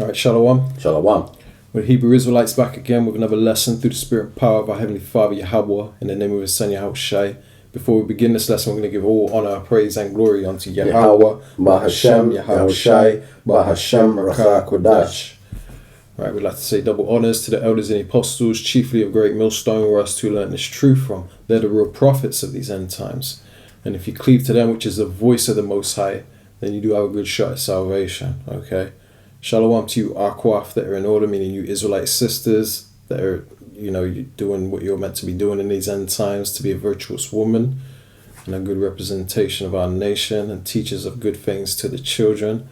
All right, Shalom. Shalom. We're Hebrew Israelites back again with another lesson through the spirit and power of our Heavenly Father Yahweh in the name of His Son Yahushai. Before we begin this lesson, we're going to give all honor, praise, and glory unto Yahweh, Bahashem, Yahushai, Bahashem, Rakah, Kodash. All right, we'd like to say double honors to the elders and apostles, chiefly of Great Millstone, where us to learn this truth from. They're the real prophets of these end times. And if you cleave to them, which is the voice of the Most High, then you do have a good shot at salvation, okay? Shalom to you, Akwaf, that are in order, meaning you Israelite sisters that are, you're doing what you're meant to be doing in these end times, to be a virtuous woman and a good representation of our nation and teachers of good things to the children.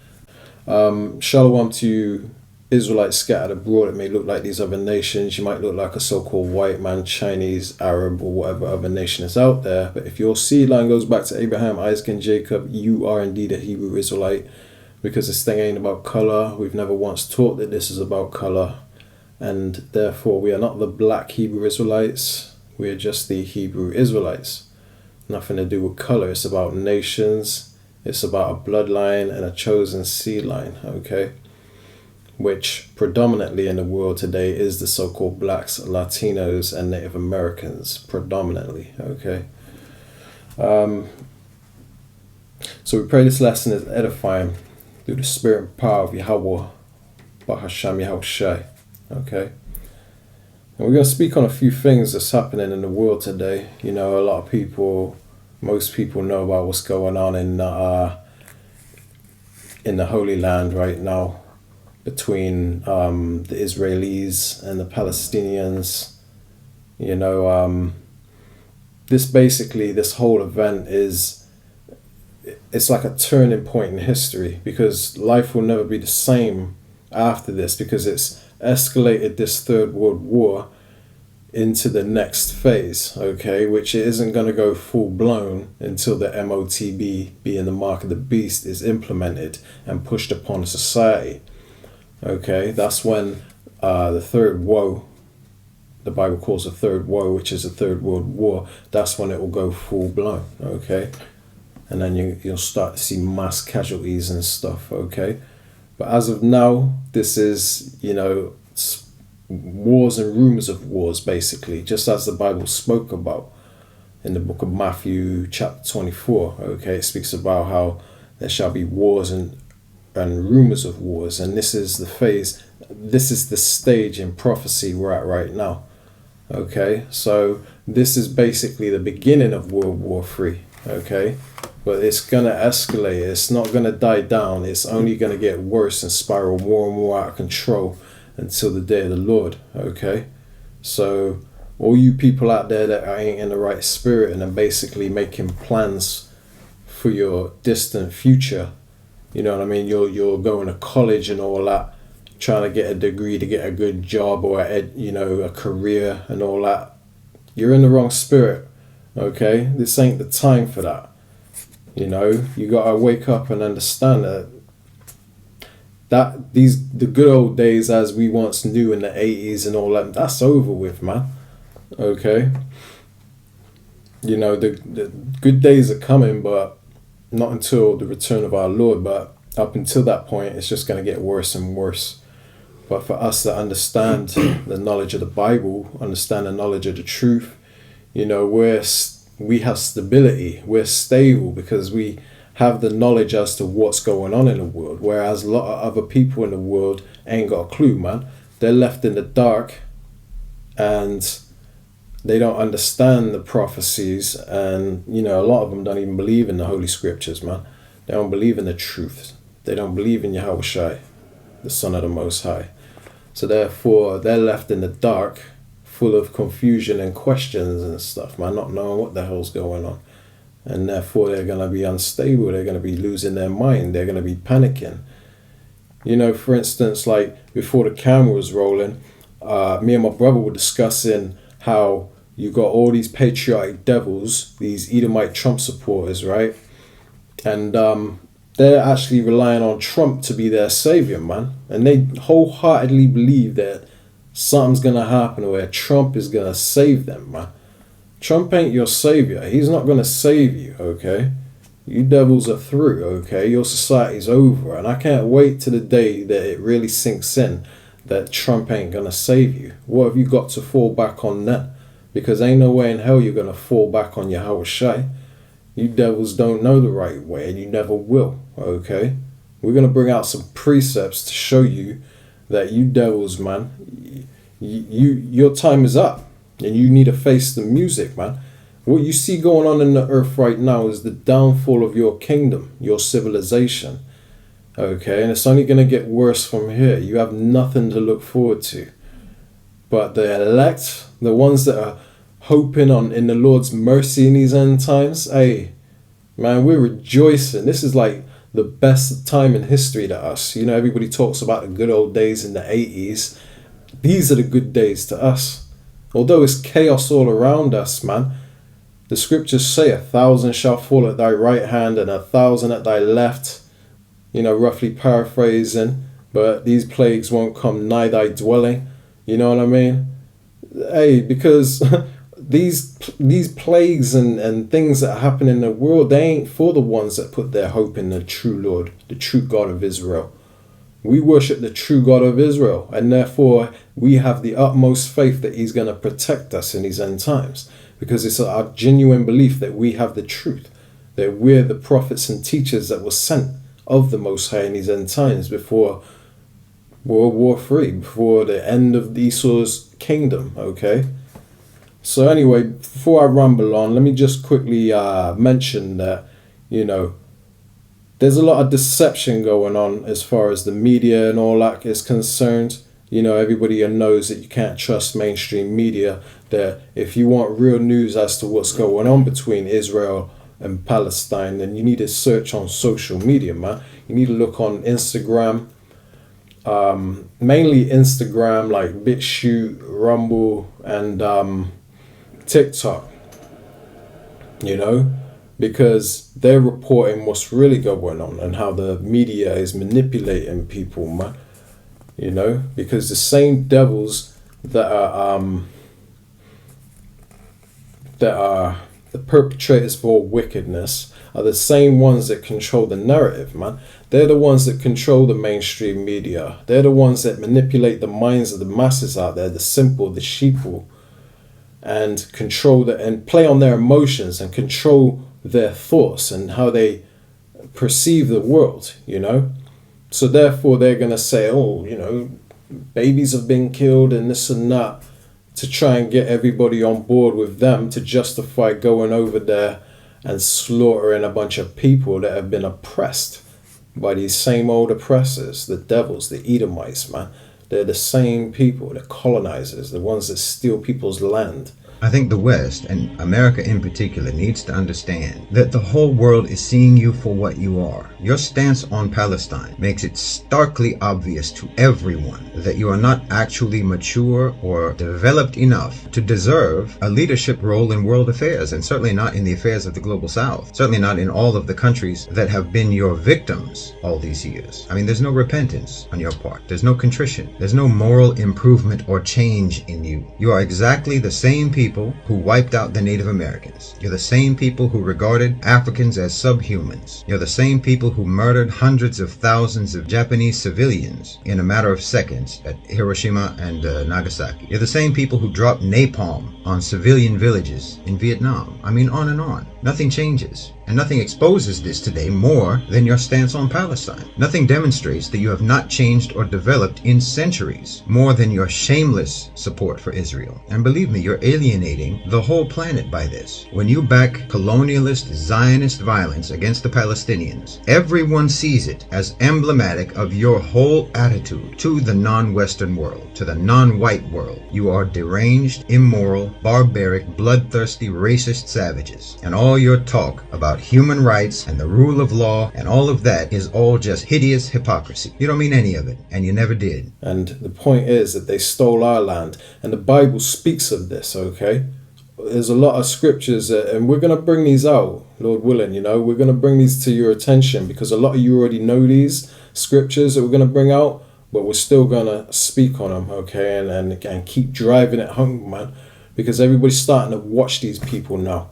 Shalom to you, Israelites scattered abroad. It may look like these other nations. You might look like a so-called white man, Chinese, Arab, or whatever other nation is out there. But if your seed line goes back to Abraham, Isaac, and Jacob, you are indeed a Hebrew Israelite. Because this thing ain't about color. We've never once taught that this is about color. And therefore, we are not the black Hebrew Israelites. We are just the Hebrew Israelites. Nothing to do with color. It's about nations. It's about a bloodline and a chosen seed line, okay? Which predominantly in the world today is the so-called blacks, Latinos, and Native Americans. Predominantly, okay? So we pray this lesson is edifying through the spirit and power of Yahweh, Bahashem Yahushai, okay? And we're going to speak on a few things that's happening in the world today. A lot of people, most people know about what's going on in the Holy Land right now between the Israelis and the Palestinians. This whole event it's like a turning point in history, because life will never be the same after this, because it's escalated this Third World War into the next phase, okay, which it isn't going to go full blown until the MOTB, being the mark of the beast, is implemented and pushed upon society, okay? That's when the third woe, the Bible calls the third woe, which is the Third World War, that's when it will go full blown, okay? And then you'll start to see mass casualties and stuff, okay? But as of now, this is, wars and rumors of wars, basically, just as the Bible spoke about in the book of Matthew chapter 24, okay? It speaks about how there shall be wars and rumors of wars, and this is the phase, this is the stage in prophecy we're at right now, okay? So this is basically the beginning of World War III, okay? But it's going to escalate. It's not going to die down. It's only going to get worse and spiral more and more out of control until the day of the Lord, okay? So all you people out there that ain't in the right spirit and are basically making plans for your distant future, you know what I mean? You're going to college and all that, trying to get a degree to get a good job or a career and all that. You're in the wrong spirit, okay? This ain't the time for that. You gotta wake up and understand that the good old days as we once knew in the 80s and all that, that's over with, man. Okay? The good days are coming, but not until the return of our Lord. But up until that point, it's just gonna get worse and worse. But for us to understand the knowledge of the Bible, understand the knowledge of the truth, we have stability, we're stable because we have the knowledge as to what's going on in the world, whereas a lot of other people in the world ain't got a clue, man. They're left in the dark and they don't understand the prophecies, and a lot of them don't even believe in the Holy Scriptures, man. They don't believe in the truth. They don't believe in Yahushai, the Son of the Most High. So therefore they're left in the dark, full of confusion and questions and stuff, man, not knowing what the hell's going on. And therefore they're going to be unstable, they're going to be losing their mind, they're going to be panicking. For instance, like before the camera was rolling, me and my brother were discussing how you got all these patriotic devils, these Edomite Trump supporters, right? And they're actually relying on Trump to be their savior, man. And they wholeheartedly believe that something's going to happen where Trump is going to save them, man. Trump ain't your savior. He's not going to save you, okay? You devils are through, okay? Your society's over. And I can't wait to the day that it really sinks in that Trump ain't gonna save you. What have you got to fall back on then? Because ain't no way in hell you're gonna fall back on Yahweh Shai. You devils don't know the right way, and you never will, okay? We're gonna bring out some precepts to show you that you devils, man, your time is up, and you need to face the music, man. What you see going on in the earth right now is the downfall of your kingdom, your civilization. Okay, and it's only going to get worse from here. You have nothing to look forward to. But the elect, the ones that are hoping in the Lord's mercy in these end times, hey, man, we're rejoicing. This is like the best time in history to us. You know, everybody talks about the good old days in the 80s. These are the good days to us. Although it's chaos all around us, man. The scriptures say 1,000 shall fall at thy right hand and 1,000 at thy left, you know, roughly paraphrasing, but these plagues won't come nigh thy dwelling. You know what I mean? Hey, because these plagues and things that happen in the world, they ain't for the ones that put their hope in the true Lord, the true God of Israel. We worship the true God of Israel, and therefore we have the utmost faith that he's going to protect us in these end times. Because it's our genuine belief that we have the truth, that we're the prophets and teachers that were sent of the Most High in these end times before World War III, before the end of Esau's kingdom, okay? So anyway, before I ramble on, let me just quickly mention that, you know, there's a lot of deception going on as far as the media and all that is concerned. You know, everybody knows that you can't trust mainstream media, that if you want real news as to what's going on between Israel and Palestine, then you need to search on social media, man. You need to look on Instagram, mainly Instagram, like BitChute, Rumble, and TikTok, you know, because they're reporting what's really going on and how the media is manipulating people, man. You know, because the same devils that are the perpetrators for wickedness are the same ones that control the narrative, man. They're the ones that control the mainstream media. They're the ones that manipulate the minds of the masses out there, the simple, the sheeple, and control and play on their emotions and control their thoughts and how they perceive the world, you know. So therefore they're going to say, oh, you know, babies have been killed and this and that, to try and get everybody on board with them to justify going over there and slaughtering a bunch of people that have been oppressed by these same old oppressors, the devils, the Edomites, man. They're the same people, the colonizers, the ones that steal people's land. I think the West, and America in particular, needs to understand that the whole world is seeing you for what you are. Your stance on Palestine makes it starkly obvious to everyone that you are not actually mature or developed enough to deserve a leadership role in world affairs, and certainly not in the affairs of the global South. Certainly not in all of the countries that have been your victims all these years. I mean, there's no repentance on your part. There's no contrition. There's no moral improvement or change in you. You are exactly the same people who wiped out the Native Americans. You're the same people who regarded Africans as subhumans. You're the same people who murdered hundreds of thousands of Japanese civilians in a matter of seconds at Hiroshima and Nagasaki. You're the same people who dropped napalm on civilian villages in Vietnam. I mean, on and on. Nothing changes. And nothing exposes this today more than your stance on Palestine. Nothing demonstrates that you have not changed or developed in centuries more than your shameless support for Israel. And believe me, you're alienating the whole planet by this. When you back colonialist, Zionist violence against the Palestinians, everyone sees it as emblematic of your whole attitude to the non-Western world, to the non-white world. You are deranged, immoral, barbaric, bloodthirsty, racist savages. And all your talk about human rights and the rule of law and all of that is all just hideous hypocrisy. You don't mean any of it, and you never did. And the point is that they stole our land, and the Bible speaks of this, okay? There's a lot of scriptures, and we're going to bring these out, Lord willing, you know? We're going to bring these to your attention, because a lot of you already know these scriptures that we're going to bring out, but we're still going to speak on them, okay? And keep driving it home, man, because everybody's starting to watch these people now.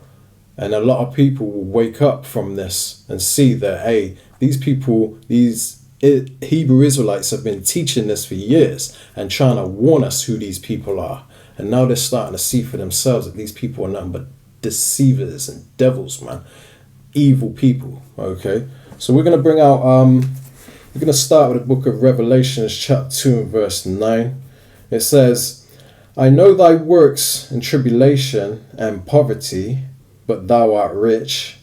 And a lot of people will wake up from this and see that, hey, these people, Hebrew Israelites have been teaching this for years and trying to warn us who these people are. And now they're starting to see for themselves that these people are nothing but deceivers and devils, man. Evil people, okay? So we're going to bring out, we're going to start with the book of Revelations, chapter 2 and verse 9. It says, I know thy works and tribulation and poverty, but thou art rich.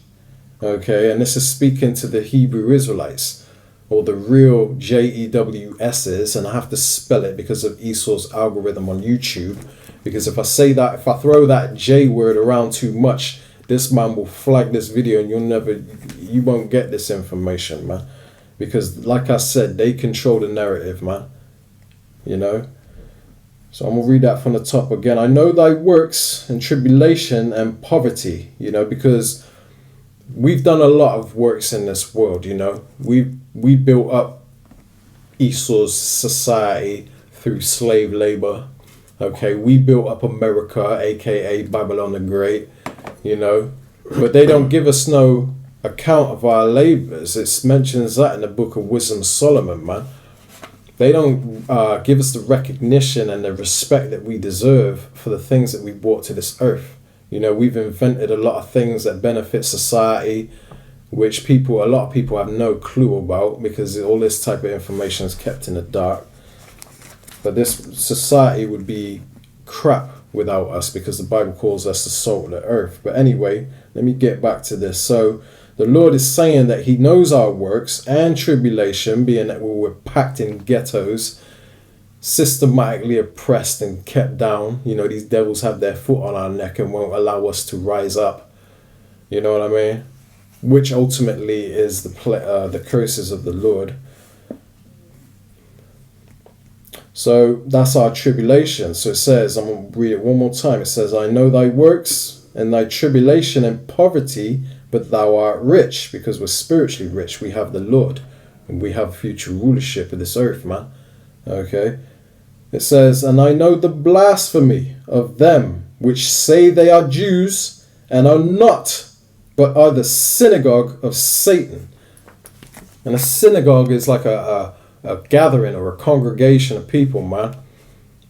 Okay, and this is speaking to the Hebrew Israelites, or the real JEWS's, and I have to spell it because of Esau's algorithm on YouTube. Because if I say that, if I throw that J word around too much, this man will flag this video and you won't get this information, man. Because like I said, they control the narrative, man. You know? So I'm going to read that from the top again. I know thy works and tribulation and poverty, you know, because we've done a lot of works in this world, you know. We built up Esau's society through slave labor. Okay, we built up America, aka Babylon the Great, you know. But they don't give us no account of our labors. It mentions that in the book of Wisdom of Solomon, man. They don't give us the recognition and the respect that we deserve for the things that we brought to this earth. You know, we've invented a lot of things that benefit society, which a lot of people have no clue about because all this type of information is kept in the dark. But this society would be crap without us because the Bible calls us the salt of the earth. But anyway, let me get back to this. So the Lord is saying that he knows our works and tribulation, being that we were packed in ghettos, systematically oppressed and kept down. You know, these devils have their foot on our neck and won't allow us to rise up. You know what I mean? Which ultimately is the curses of the Lord. So that's our tribulation. So it says, I'm going to read it one more time. It says, I know thy works and thy tribulation and poverty, but thou art rich, because we're spiritually rich. We have the Lord, and we have future rulership of this earth, man. Okay. It says, and I know the blasphemy of them which say they are Jews and are not, but are the synagogue of Satan. And a synagogue is like a gathering or a congregation of people, man.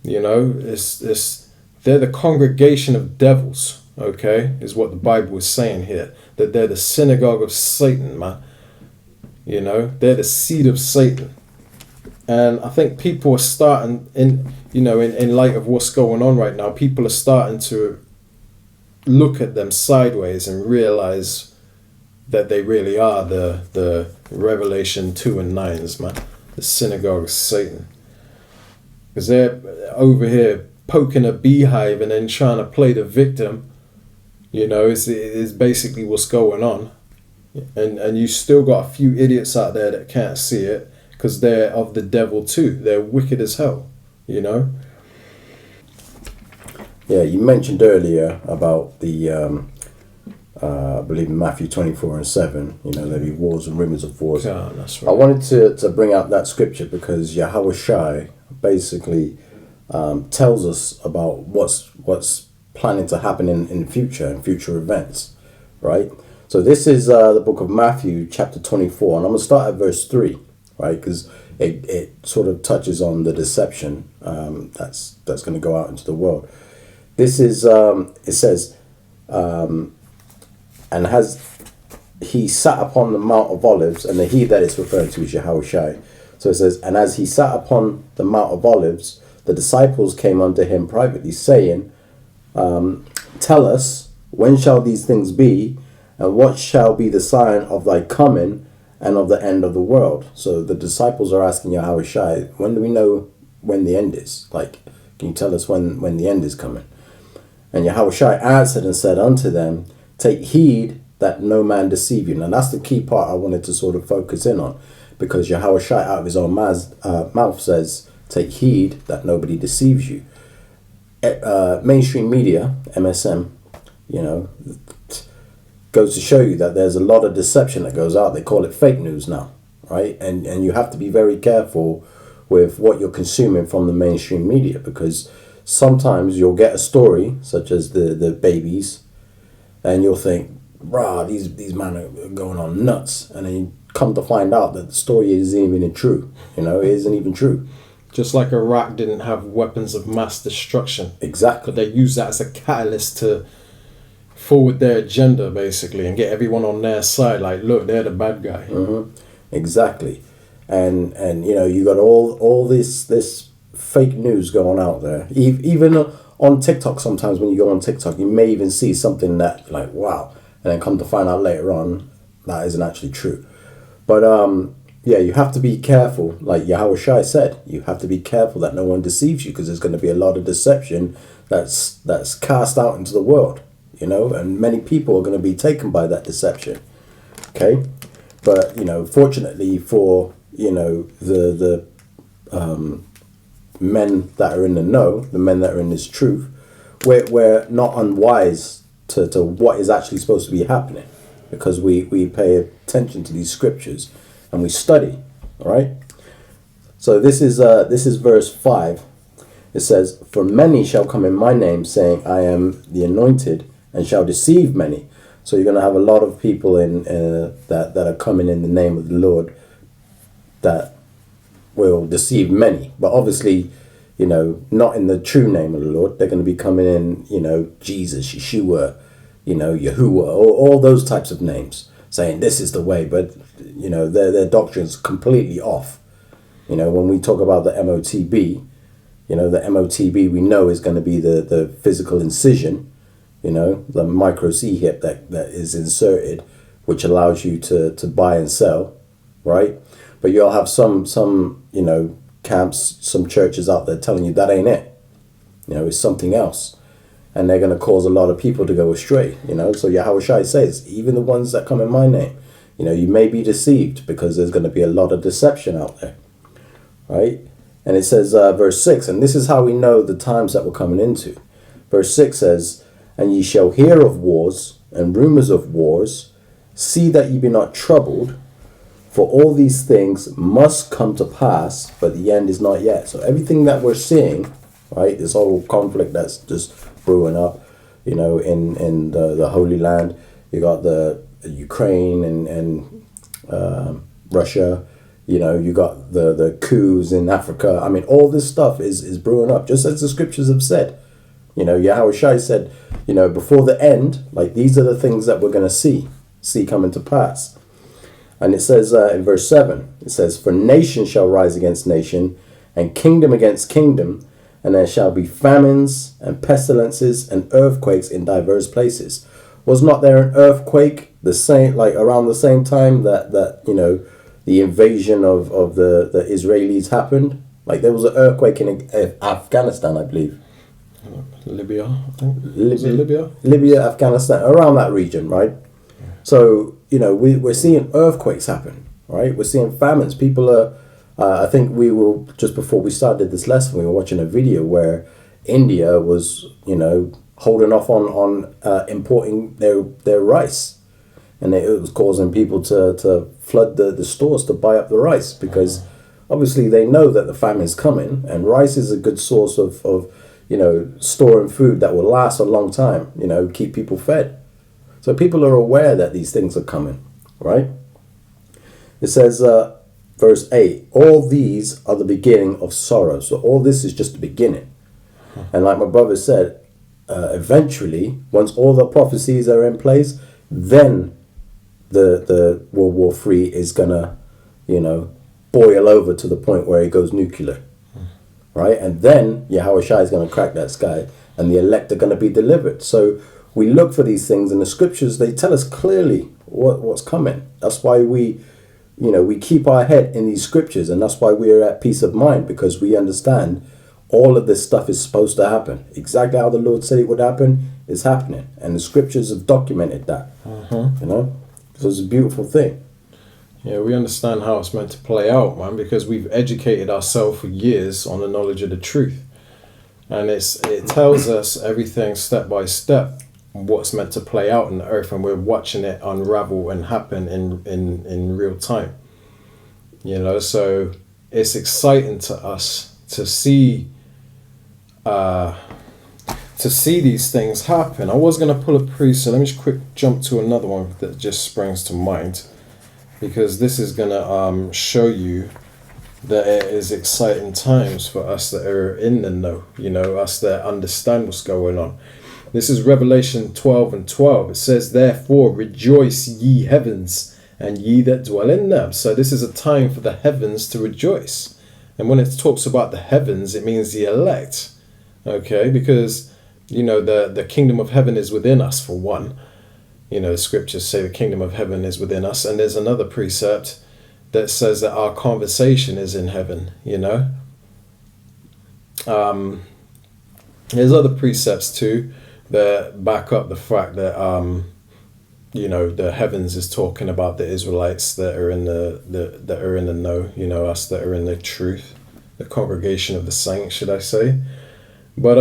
You know, they're the congregation of devils. Okay, is what the Bible is saying here. That they're the synagogue of Satan, man. You know, they're the seed of Satan. And I think people are starting, in light of what's going on right now, people are starting to look at them sideways and realize that they really are the Revelation 2 and 9s, man. The synagogue of Satan. Because they're over here poking a beehive and then trying to play the victim. You know, is basically what's going on. And you still got a few idiots out there that can't see it because they're of the devil too. They're wicked as hell, you know? Yeah, you mentioned earlier about the, I believe in Matthew 24 and 7, you know, there'll be wars and rumors of wars. Yeah, that's right. I wanted to bring out that scripture because Yahweh Shai basically tells us about what's planning to happen in future events, right? So this is the book of Matthew chapter 24, and I'm going to start at verse 3, right? Because it sort of touches on the deception that's going to go out into the world. This is, it says, and has he sat upon the Mount of Olives, and the he that it's referring to is Yahweh Shai. So it says, and as he sat upon the Mount of Olives, the disciples came unto him privately, saying, tell us, when shall these things be, and what shall be the sign of thy coming and of the end of the world? So the disciples are asking Yahweh Shai, when do we know when the end is? Like, can you tell us when the end is coming? And Yahweh Shai answered and said unto them, take heed that no man deceive you. Now that's the key part I wanted to sort of focus in on, because Yahweh Shai out of his own mouth says, take heed that nobody deceives you. Mainstream media, MSM, you know, goes to show you that there's a lot of deception that goes out. They call it fake news now, right? And you have to be very careful with what you're consuming from the mainstream media, because sometimes you'll get a story such as the babies, and you'll think, rah, these men are going on nuts, and then you come to find out that the story isn't even true. You know, it isn't even true. Just like Iraq didn't have weapons of mass destruction. Exactly. But they used that as a catalyst to forward their agenda, basically, and get everyone on their side. Like, look, they're the bad guy. Mm-hmm. Exactly. And you know, you got all this fake news going out there. Even on TikTok, sometimes when you go on TikTok, you may even see something that, like, wow, and then come to find out later on that isn't actually true. But yeah, you have to be careful. Like Yahweh Shai said, you have to be careful that no one deceives you, because there's going to be a lot of deception that's cast out into the world, you know, and many people are going to be taken by that deception. Okay, but you know, fortunately for, you know, the men that are in the know, the men that are in this truth, we're not unwise to what is actually supposed to be happening, because we pay attention to these scriptures and we study. All right. So this is verse 5. It says, "For many shall come in my name, saying, I am the anointed, and shall deceive many." So you're going to have a lot of people in that are coming in the name of the Lord that will deceive many. But obviously, you know, not in the true name of the Lord. They're going to be coming in, you know, Jesus, Yeshua, you know, Yahuwah, all those types of names, saying this is the way. But, you know, their doctrine's completely off. You know, when we talk about the MOTB, you know, the MOTB we know is going to be the physical incision, you know, the micro C-hip that is inserted, which allows you to buy and sell, right? But you'll have some you know, camps, some churches out there telling you that ain't it. You know, it's something else. And they're going to cause a lot of people to go astray, you know. So Yahweh Shai says, even the ones that come in my name, you know, you may be deceived, because there's going to be a lot of deception out there, right? And it says, verse 6, and this is how we know the times that we're coming into. Verse 6 says, "And ye shall hear of wars and rumors of wars. See that ye be not troubled, for all these things must come to pass, but the end is not yet." So everything that we're seeing, right, this whole conflict that's just brewing up, you know, in the Holy Land, you got the Ukraine and Russia, you know, you got the coups in Africa. I mean, all this stuff is brewing up, just as the scriptures have said. You know, Yahweh Shai said, you know, before the end, like, these are the things that we're going to see coming to pass. And it says in verse 7, it says, "For nation shall rise against nation, and kingdom against kingdom, and there shall be famines and pestilences and earthquakes in diverse places." Was not there an earthquake the same, like around the same time that you know, the invasion of the Israelis happened? Like, there was an earthquake in Afghanistan, I believe. Libya, I think. Was it Libya? Libya, Afghanistan, around that region, right? So, you know, we're seeing earthquakes happen, right? We're seeing famines. People are, I think we were, just before we started this lesson, we were watching a video where India was, you know, holding off on importing their rice. And it was causing people to flood the stores to buy up the rice, because obviously they know that the famine is coming, and rice is a good source of you know, storing food that will last a long time, you know, keep people fed. So people are aware that these things are coming, right? It says, verse 8, "All these are the beginning of sorrow." So all this is just the beginning. And like my brother said, eventually, once all the prophecies are in place, then the World War III is going to, you know, boil over to the point where it goes nuclear. Right? And then Yahweh Shai is going to crack that sky, and the elect are going to be delivered. So we look for these things in the scriptures. They tell us clearly what's coming. That's why we keep our head in these scriptures, and that's why we are at peace of mind, because we understand all of this stuff is supposed to happen. Exactly how the Lord said it would happen is happening, and the scriptures have documented that. You know, so it's a beautiful thing. Yeah, we understand how it's meant to play out, man, because we've educated ourselves for years on the knowledge of the truth. And it tells us everything step by step, what's meant to play out in the earth, and we're watching it unravel and happen in real time. You know, so it's exciting to us to see to see these things happen. I was going to pull a precept. Let me just quick jump to another one that just springs to mind, because this is going to show you that it is exciting times for us that are in the know, us that understand what's going on. This is Revelation 12:12. It says, therefore rejoice ye heavens, and ye that dwell in them. So this is a time for the heavens to rejoice. And when it talks about the heavens, it means the elect. Okay, because the kingdom of heaven is within us, for one. The scriptures say the kingdom of heaven is within us. And there's another precept that says that our conversation is in heaven, There's other precepts too that back up the fact that, the heavens is talking about the Israelites that are in that are in the know, us that are in the truth, the congregation of the saints, should I say. But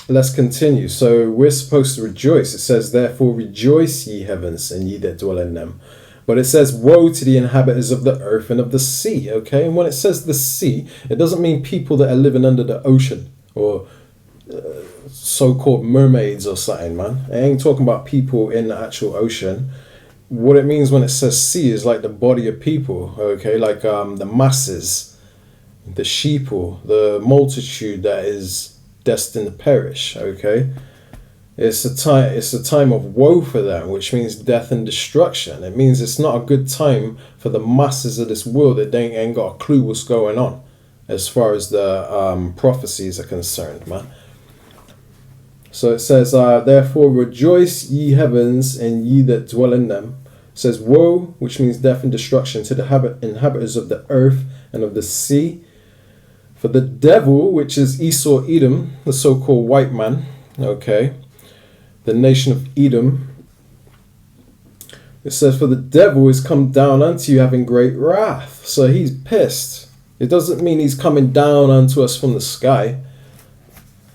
let's continue. So we're supposed to rejoice. It says, therefore rejoice ye heavens, and ye that dwell in them. But it says, woe to the inhabitants of the earth and of the sea. Okay, and when it says the sea, it doesn't mean people that are living under the ocean, or so-called mermaids or something, man. It ain't talking about people in the actual ocean. What it means when it says sea is like the body of people, okay, like the masses, the sheeple, the multitude that is destined to perish, okay. It's a time of woe for them, which means death and destruction. It means it's not a good time for the masses of this world that they ain't got a clue what's going on, as far as the prophecies are concerned, man. So it says, therefore rejoice ye heavens, and ye that dwell in them. It says, woe, which means death and destruction, to the inhabitants of the earth and of the sea. For the devil, which is Esau, Edom, the so-called white man, okay, the nation of Edom. It says, for the devil is come down unto you having great wrath. So he's pissed. It doesn't mean he's coming down unto us from the sky,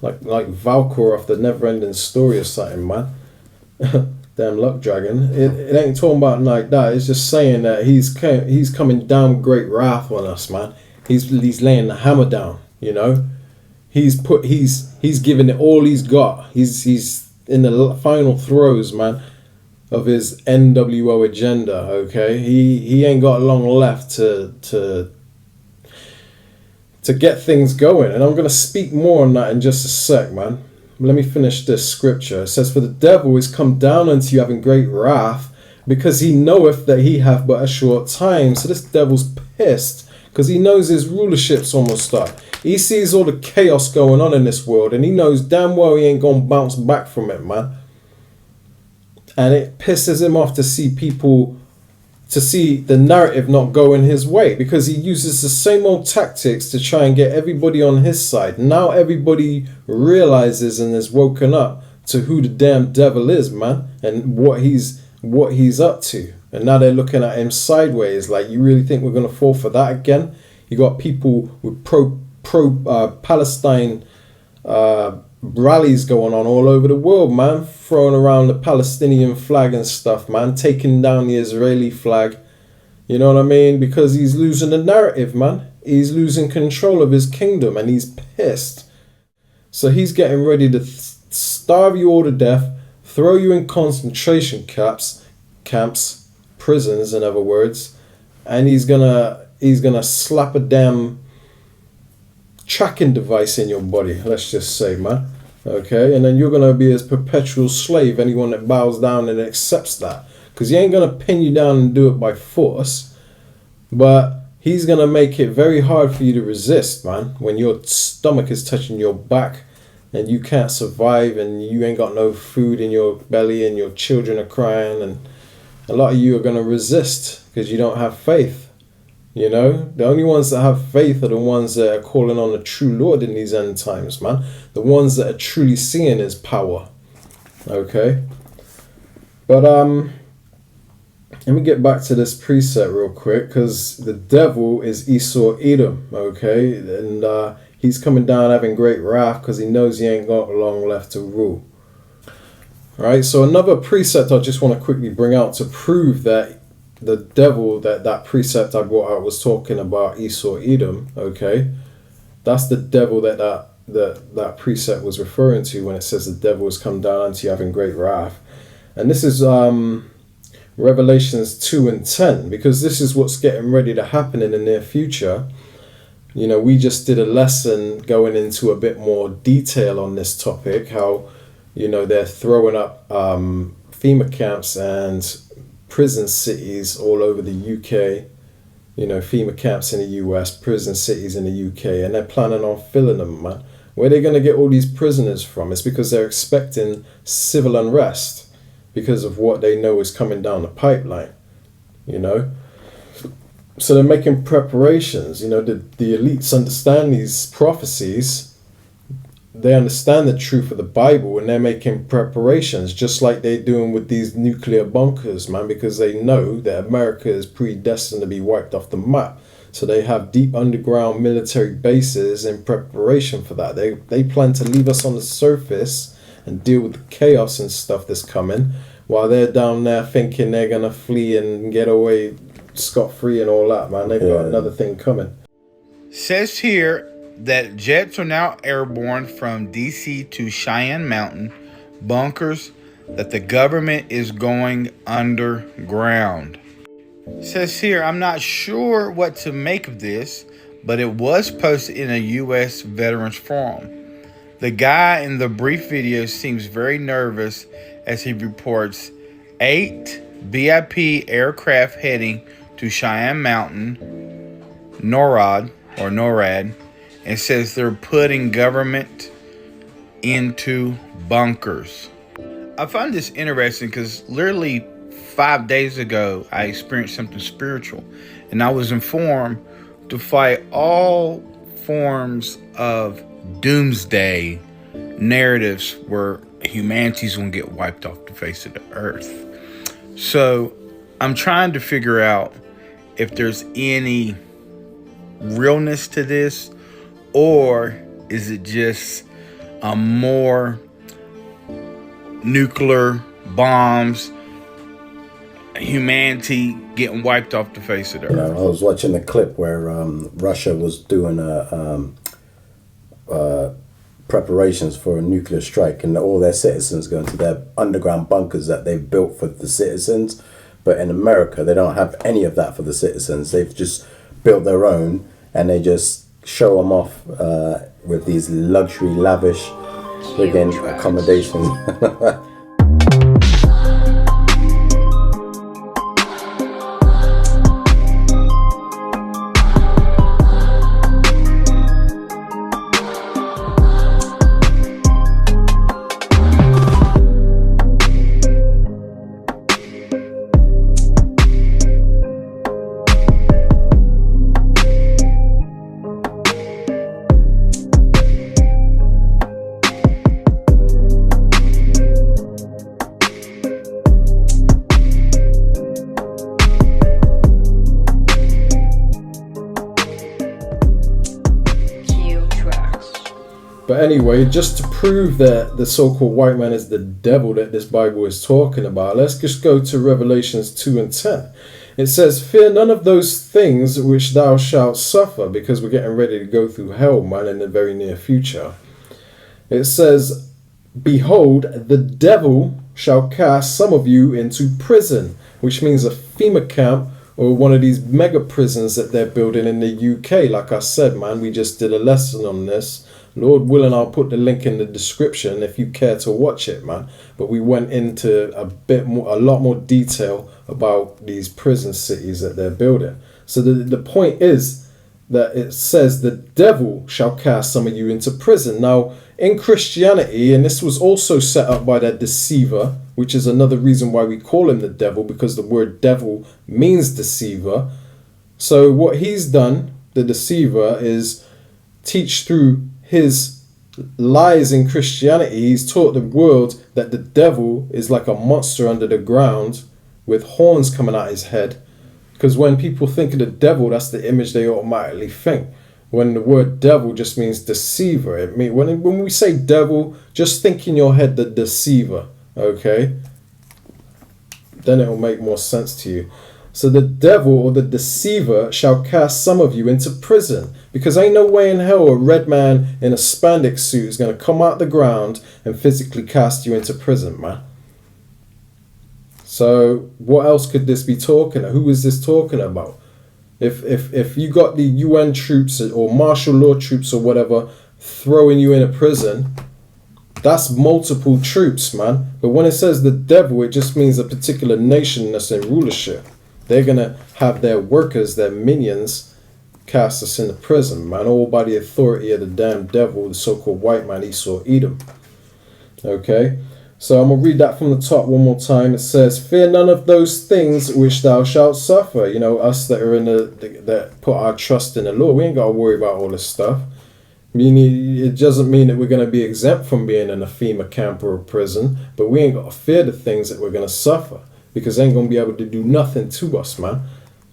like Valkor off the Never-Ending Story or something, man. Damn luck dragon. It ain't talking about like that. It's just saying that he's coming down great wrath on us, man. He's laying the hammer down, He's giving it all he's got. He's in the final throes, man, of his NWO agenda, okay? He ain't got long left to get things going. And I'm going to speak more on that in just a sec, man. Let me finish this scripture. It says, for the devil is come down unto you having great wrath, because he knoweth that he hath but a short time. So this devil's pissed, because he knows his rulership's almost up. He sees all the chaos going on in this world, and he knows damn well he ain't going to bounce back from it, man. And it pisses him off to see the narrative not going his way, because he uses the same old tactics to try and get everybody on his side. Now everybody realizes and is woken up to who the damn devil is, man, and what he's up to. And now they're looking at him sideways, like, you really think we're going to fall for that again? You got people with pro-Palestine rallies going on all over the world, man, throwing around the Palestinian flag and stuff, man, taking down the Israeli flag, you know what I mean? Because he's losing the narrative, man. He's losing control of his kingdom, and he's pissed. So he's getting ready to starve you all to death, throw you in concentration camps, prisons, in other words, and he's gonna slap a damn tracking device in your body, let's just say, man. Okay, and then you're gonna be his perpetual slave, anyone that bows down and accepts that, because he ain't gonna pin you down and do it by force, but he's gonna make it very hard for you to resist, man, when your stomach is touching your back and you can't survive, and you ain't got no food in your belly, and your children are crying, and a lot of you are gonna resist because you don't have faith. The only ones that have faith are the ones that are calling on the true Lord in these end times, man. The ones that are truly seeing his power. Okay? But let me get back to this precept real quick, because the devil is Esau, Edom, okay? And he's coming down having great wrath because he knows he ain't got long left to rule. Alright, so another precept I just want to quickly bring out to prove that the devil, that precept I brought out was talking about Esau, Edom, okay? That's the devil that that precept was referring to when it says the devil has come down unto you having great wrath. And this is Revelations 2:10, because this is what's getting ready to happen in the near future. You know, we just did a lesson going into a bit more detail on this topic, how, you know, they're throwing up FEMA camps and prison cities all over the UK. You know, FEMA camps in the US, prison cities in the UK, and they're planning on filling them, man. Where are they going to get all these prisoners from? It's because they're expecting civil unrest because of what they know is coming down the pipeline, you know. So they're making preparations. You know, the elites understand these prophecies. They understand the truth of the Bible, and they're making preparations, just like they're doing with these nuclear bunkers, man, because they know that America is predestined to be wiped off the map. So they have deep underground military bases in preparation for that. They plan to leave us on the surface and deal with the chaos and stuff that's coming, while they're down there thinking they're going to flee and get away scot-free and all that, man. They've got another thing coming. Says here that jets are now airborne from DC to Cheyenne Mountain, bunkers that the government is going underground. Says here, I'm not sure what to make of this, but it was posted in a U.S. Veterans Forum. The guy in the brief video seems very nervous as he reports 8 VIP aircraft heading to Cheyenne Mountain, NORAD, and says they're putting government into bunkers. I find this interesting because literally 5 days ago, I experienced something spiritual, and I was informed to fight all forms of doomsday narratives where humanity's gonna get wiped off the face of the earth. So I'm trying to figure out if there's any realness to this, or is it just more nuclear bombs, humanity getting wiped off the face of the earth? I was watching a clip where Russia was doing preparations for a nuclear strike, and all their citizens going to their underground bunkers that they've built for the citizens. But in America, they don't have any of that for the citizens. They've just built their own, and they just show them off with these luxury, lavish, friggin' accommodations. But anyway, just to prove that the so-called white man is the devil that this Bible is talking about, let's just go to Revelations 2:10. It says, "Fear none of those things which thou shalt suffer," because we're getting ready to go through hell, man, in the very near future. It says, "Behold, the devil shall cast some of you into prison," which means a FEMA camp or one of these mega prisons that they're building in the UK. Like I said, man, we just did a lesson on this. Lord willing, I'll put the link in the description if you care to watch it, man. But we went into a lot more detail about these prison cities that they're building. So the point is that it says the devil shall cast some of you into prison. Now, in Christianity, and this was also set up by that deceiver, which is another reason why we call him the devil, because the word devil means deceiver. So what he's done, the deceiver, is teach through his lies in Christianity. He's taught the world that the devil is like a monster under the ground with horns coming out his head. Because when people think of the devil, that's the image they automatically think. When the word devil just means deceiver. It mean, when we say devil, just think in your head the deceiver, okay? Then it will make more sense to you. So the devil or the deceiver shall cast some of you into prison, because ain't no way in hell a red man in a spandex suit is going to come out the ground and physically cast you into prison, man. So what else could this be talking about? Who is this talking about? If you got the UN troops or martial law troops or whatever throwing you in a prison, that's multiple troops, man. But when it says the devil, it just means a particular nation that's in rulership. They're going to have their workers, their minions, cast us into prison, man. All by the authority of the damn devil, the so-called white man, Esau, Edom. Okay? So I'm going to read that from the top one more time. It says, fear none of those things which thou shalt suffer. You know, us that are that put our trust in the Lord, we ain't got to worry about all this stuff. It doesn't mean that we're going to be exempt from being in a FEMA camp or a prison, but we ain't got to fear the things that we're going to suffer, because they ain't going to be able to do nothing to us, man.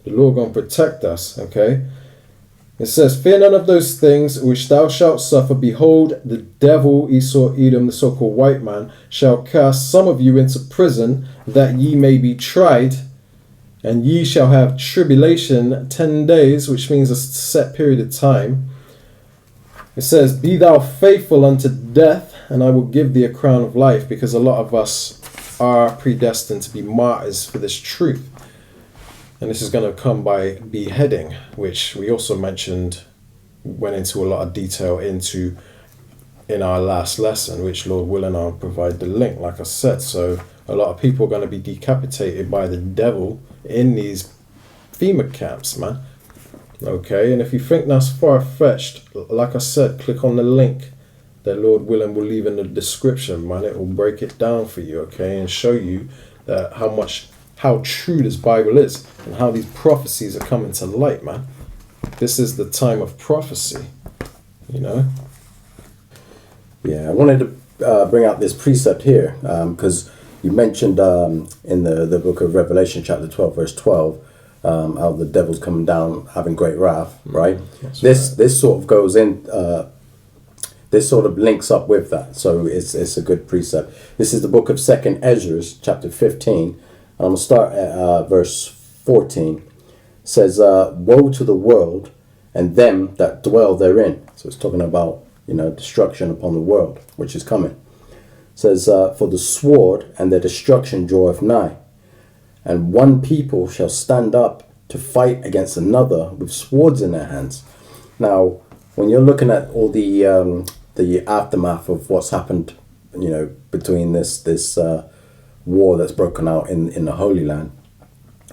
The Lord going to protect us, okay? It says, fear none of those things which thou shalt suffer. Behold, the devil, Esau, Edom, the so-called white man, shall cast some of you into prison, that ye may be tried, and ye shall have tribulation 10 days, which means a set period of time. It says, be thou faithful unto death, and I will give thee a crown of life, because a lot of us are predestined to be martyrs for this truth. And this is going to come by beheading, which we also mentioned, went into a lot of detail into in our last lesson, which Lord willing I'll provide the link, like I said. So a lot of people are going to be decapitated by the devil in these FEMA camps, man. Okay, and if you think that's far-fetched, like I said, click on the link that Lord willing will leave in the description, man. It will break it down for you, okay, and show you that how true this Bible is and how these prophecies are coming to light, man. This is the time of prophecy, you know. Yeah, I wanted to bring out this precept here because you mentioned in the book of Revelation, chapter 12, verse 12, how the devil's coming down having great wrath, right? This sort of goes in, this sort of links up with that. So it's a good precept. This is the book of 2nd Ezra, chapter 15. And I'm going to start at verse 14. It says, woe to the world and them that dwell therein. So it's talking about, destruction upon the world, which is coming. It says, for the sword and their destruction draweth nigh. And one people shall stand up to fight against another with swords in their hands. Now, when you're looking at all the aftermath of what's happened, between this war that's broken out in the Holy Land,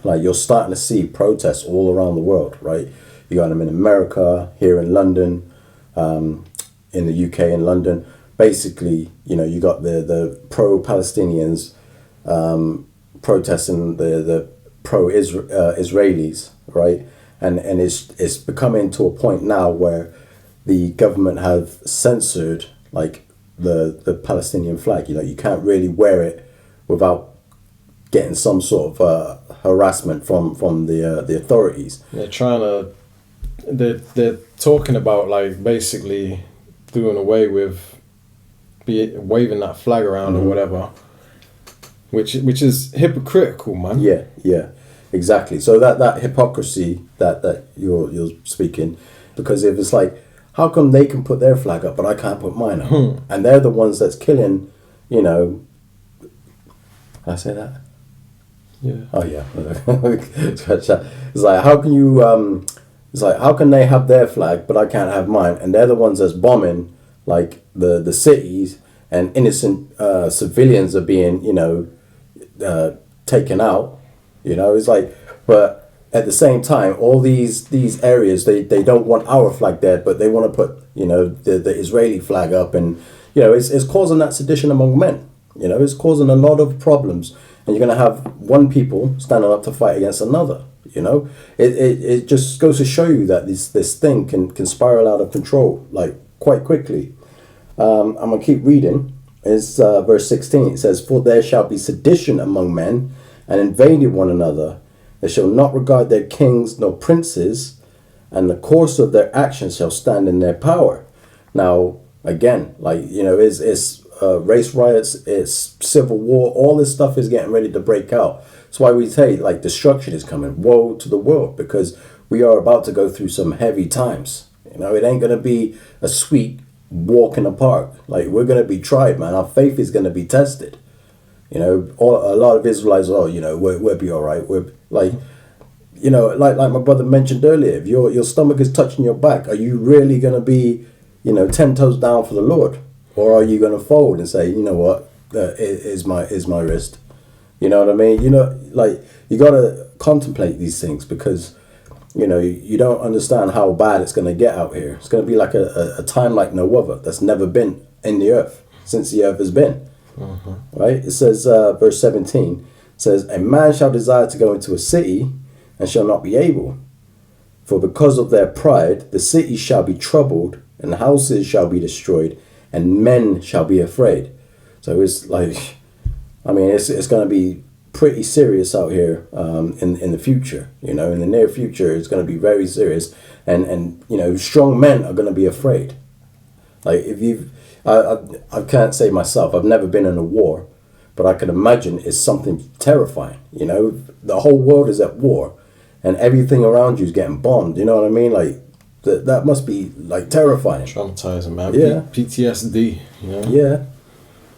like you're starting to see protests all around the world, right? You got them in America, here in London, in the UK in London. Basically, you got the pro-Palestinians protesting the pro-Israelis, right? And it's becoming to a point now where the government have censored like the Palestinian flag. You can't really wear it without getting some sort of harassment from the authorities. They're talking about like basically doing away with waving that flag around or whatever. Which is hypocritical, man. Yeah, exactly. So that hypocrisy that you're speaking, because if it's like, how come they can put their flag up but I can't put mine up? And they're the ones that's killing, Can I say that? Yeah. Oh yeah. It's like, how can you? It's like, how can they have their flag but I can't have mine? And they're the ones that's bombing like the cities, and innocent civilians are being taken out. It's like, but at the same time, all these areas they don't want our flag there, but they want to put the Israeli flag up, and it's causing that sedition among men. It's causing a lot of problems, and you're going to have one people standing up to fight against another. It just goes to show you that this thing can spiral out of control like quite quickly. I'm gonna keep reading. It's verse 16. It says, for there shall be sedition among men, and invading one another. They shall not regard their kings nor princes, and the course of their actions shall stand in their power. Now, again, like it's race riots, it's civil war. All this stuff is getting ready to break out. That's why we say like destruction is coming. Woe to the world, because we are about to go through some heavy times. You know, it ain't gonna be a sweet walk in the park. Like, we're gonna be tried, man. Our faith is gonna be tested. You know, a lot of Israelites, you know, we'll be all right. We're like, you know, like my brother mentioned earlier, if your stomach is touching your back, are you really gonna be, you know, 10 toes down for the Lord, or are you gonna fold and say, you know what, is my wrist? You know what I mean? You know, like, you gotta contemplate these things, because, you know, you don't understand how bad it's gonna get out here. It's gonna be like a time like no other that's never been in the earth since the earth has been. Right? It says, verse 17 says, a man shall desire to go into a city and shall not be able. For because of their pride, the city shall be troubled, and houses shall be destroyed, and men shall be afraid. So it's like, I mean, it's going to be pretty serious out here in the future. You know, in the near future, it's going to be very serious. And you know, strong men are going to be afraid. Like, if you've, I can't say myself, I've never been in a war, but I can imagine it's something terrifying. You know, the whole world is at war, and everything around you is getting bombed. You know what I mean? Like, that must be like terrifying. Traumatizing, man. Yeah. PTSD. You know? Yeah.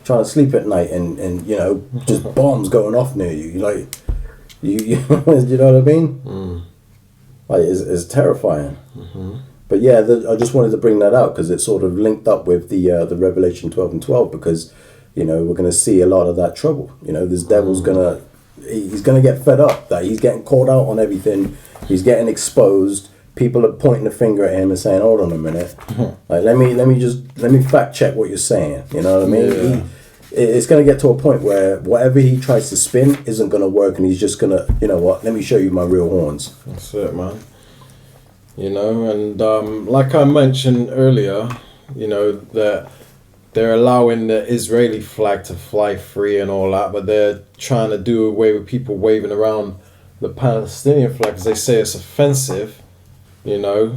Trying to sleep at night and you know, just bombs going off near you. Like, you you know what I mean? Like, it's terrifying. But yeah, I just wanted to bring that out because it's sort of linked up with the Revelation 12 and 12, because, you know, we're going to see a lot of that trouble. You know, this devil's he's going to get fed up that he's getting called out on everything. He's getting exposed. People are pointing the finger at him and saying, hold on a minute. Like, let me fact check what you're saying. You know what I mean? Yeah. It's going to get to a point where whatever he tries to spin isn't going to work, and he's just going to, you know what, let me show you my real horns. That's it, man. You know, and like I mentioned earlier, you know, that they're allowing the Israeli flag to fly free and all that, but they're trying to do away with people waving around the Palestinian flag because they say it's offensive. You know,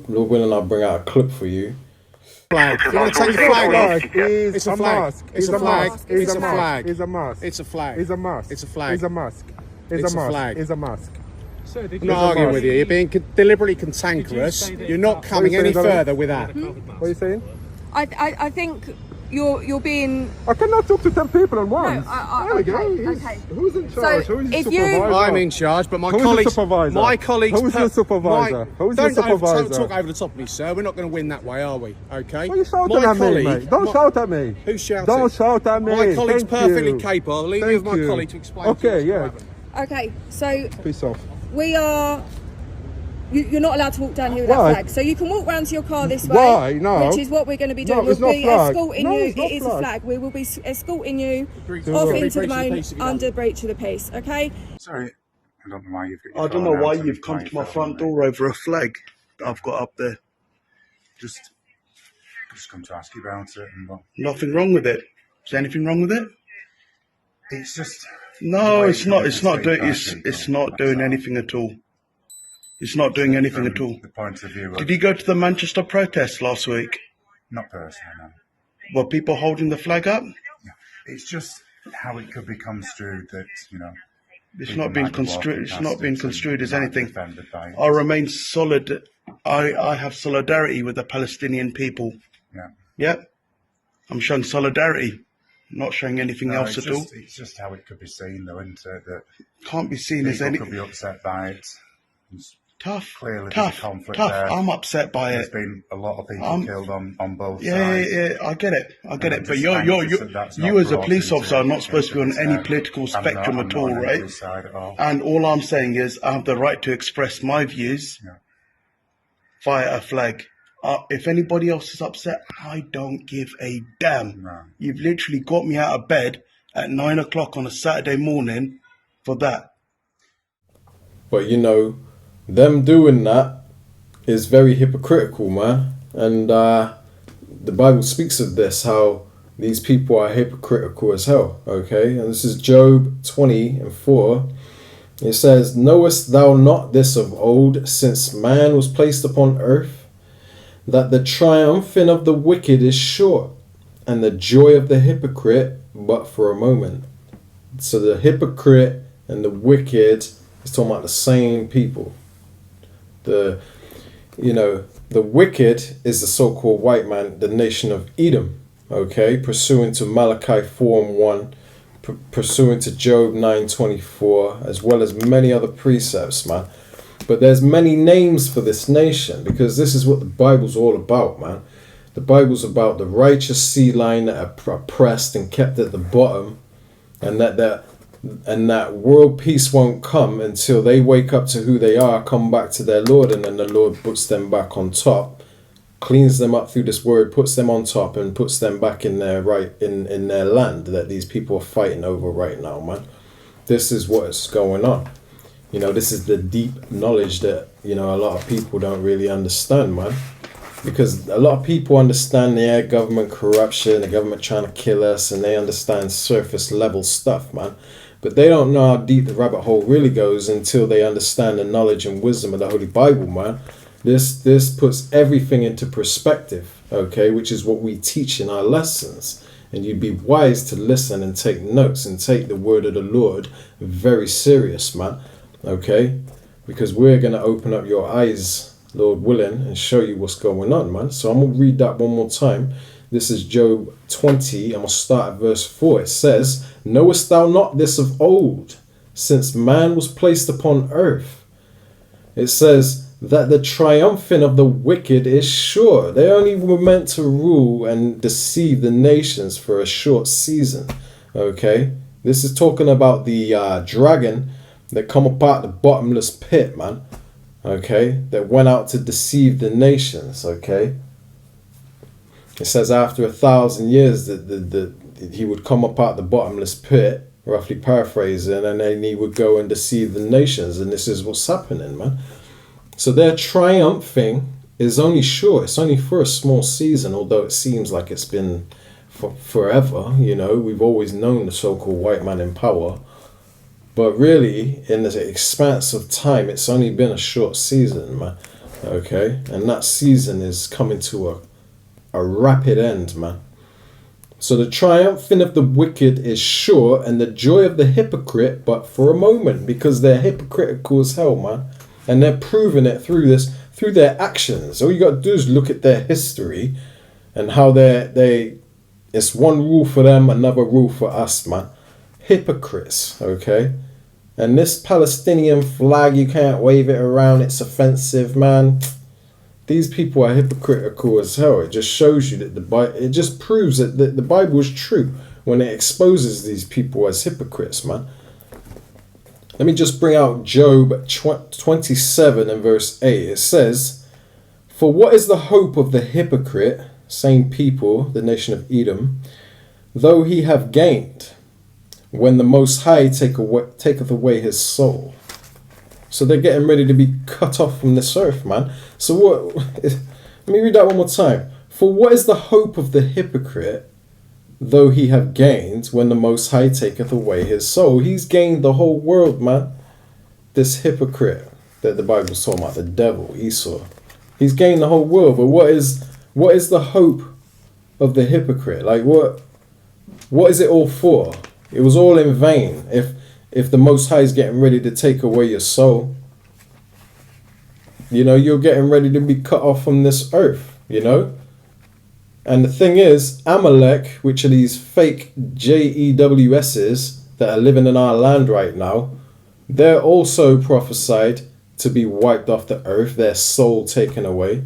Lord willing, I'll bring out a clip for you. Flag. You want to take your flag off? It's a flag. It's a flag. It's a flag. It's a mask. It's a flag. It's a mask. It's a flag. It's a mask. It's a flag. It's a mask. I'm not arguing with you. You're being deliberately cantankerous. You're not coming any further with that. What are you saying? I think you're being. I cannot talk to 10 people at once. No, there we go. okay. Who's in charge? So, Who is the if you- supervisor? I'm in charge, but my Who's colleagues. the supervisor? My colleagues. Who's the supervisor? Who's the supervisor? Don't talk over the top of me, sir. We're not going to win that way, are we? Okay. Why are you shouting at me, mate? Don't shout at me. Who's shouting? Don't shout at me. My colleague's Thank perfectly you. capable. I'll leave you with my Thank you. colleague to explain. Okay, to you yeah. what's happened. Okay, so Peace off. we are. You're not allowed to walk down here with that Why? flag. So you can walk round to your car this way. Why? No. Which is what we're going to be doing. No, it's we'll not be flag. escorting No, you. it's not It is a flag. flag. We will be escorting you Breach off of into the the moon peace if you under don't. breach of the peace. Okay. Sorry, I don't know why you've got I don't know why you've come to my front door over a flag that I've got up there. Just come to ask you about it. And Nothing wrong with it. Is there anything wrong with it? it's just No, it's not. It's not doing. It's not doing anything at all. It's not doing anything at all. The point of view. Did you go to the Manchester protest last week? Not personally, no. Were people holding the flag up? It's just how it could be construed that, you know. It's people not being might be walking construed. It's past not being it construed and as might be anything. offended by it. I remain solid. I have solidarity with the Palestinian people. Yeah. Yep. I'm showing solidarity. I'm not showing anything No, else it's at all. just, It's just how it could be seen, though, isn't it? That Can't be seen as people any. could be upset by it. It's Tough, clearly there's a tough, conflict tough. there. I'm upset by There's it. been a lot of people I'm- killed on both Yeah, sides. yeah, I get it. I get And it. But just you're, kind you're, of you just that's you not as a brought police into- officer are not supposed to be on into any this, political I'm spectrum not at all, on right? any side at all. And all I'm saying is I have the right to express my views Yeah. via a flag. If anybody else is upset, I don't give a damn. No. You've literally got me out of bed at 9 o'clock on a Saturday morning for that. But you know, them doing that is very hypocritical, man. And the Bible speaks of this, how these people are hypocritical as hell. Okay, and this is Job 20:4. It says, "Knowest thou not this of old, since man was placed upon earth, that the triumphing of the wicked is short, and the joy of the hypocrite, but for a moment. So the hypocrite and the wicked is talking about the same people. The wicked is the so-called white man, the nation of Edom, okay, pursuant to Malachi 4:1, pursuant to Job 9:24, as well as many other precepts, man. But there's many names for this nation, because this is what the Bible's all about, man. The Bible's about the righteous sea line that are oppressed and kept at the bottom, and that world peace won't come until they wake up to who they are, come back to their Lord, and then the Lord puts them back on top, cleans them up through this word, puts them on top, and puts them back in their in their land that these people are fighting over right now, man. This is what's going on. This is the deep knowledge that, a lot of people don't really understand, man. Because a lot of people understand the government corruption, the government trying to kill us, and they understand surface level stuff, man. But they don't know how deep the rabbit hole really goes until they understand the knowledge and wisdom of the Holy Bible, man. This puts everything into perspective, okay, which is what we teach in our lessons. And you'd be wise to listen and take notes and take the word of the Lord very serious, man. Okay, because we're going to open up your eyes, Lord willing, and show you what's going on, man. So I'm going to read that one more time. This is Job 20. I'm going to start at verse 4. It says, "Knowest thou not this of old, since man was placed upon earth?" It says that the triumphing of the wicked is sure. They only were meant to rule and deceive the nations for a short season. Okay, this is talking about the dragon that come apart the bottomless pit, man. Okay, that went out to deceive the nations. Okay, it says after 1,000 years that he would come apart the bottomless pit, roughly paraphrasing, and then he would go and deceive the nations. And this is what's happening, man. So their triumphing is only short. It's only for a small season, although it seems like it's been forever. We've always known the so-called white man in power. But really, in the expanse of time, it's only been a short season, man. Okay? And that season is coming to a rapid end, man. So the triumphing of the wicked is sure, and the joy of the hypocrite, but for a moment, because they're hypocritical as hell, man. And they're proving it through their actions. All you got to do is look at their history and how it's one rule for them, another rule for us, man. Hypocrites, okay? And this Palestinian flag, you can't wave it around, it's offensive, man. These people are hypocritical as hell. It just shows you that it just proves that the Bible is true when it exposes these people as hypocrites, man. Let me just bring out Job 27 and verse 8. It says, "For what is the hope of the hypocrite, same people, the nation of Edom, though he have gained, when the Most High taketh away his soul?" So they're getting ready to be cut off from this earth, man. So what? Let me read that one more time. "For what is the hope of the hypocrite, though he have gained, when the Most High taketh away his soul?" He's gained the whole world, man. This hypocrite that the Bible's talking about, the devil, Esau. He's gained the whole world. But what is the hope of the hypocrite? Like what is it all for? It was all in vain if the Most High is getting ready to take away your soul. You're getting ready to be cut off from this earth, And the thing is, Amalek, which are these fake JEWSs that are living in our land right now, they're also prophesied to be wiped off the earth, their soul taken away.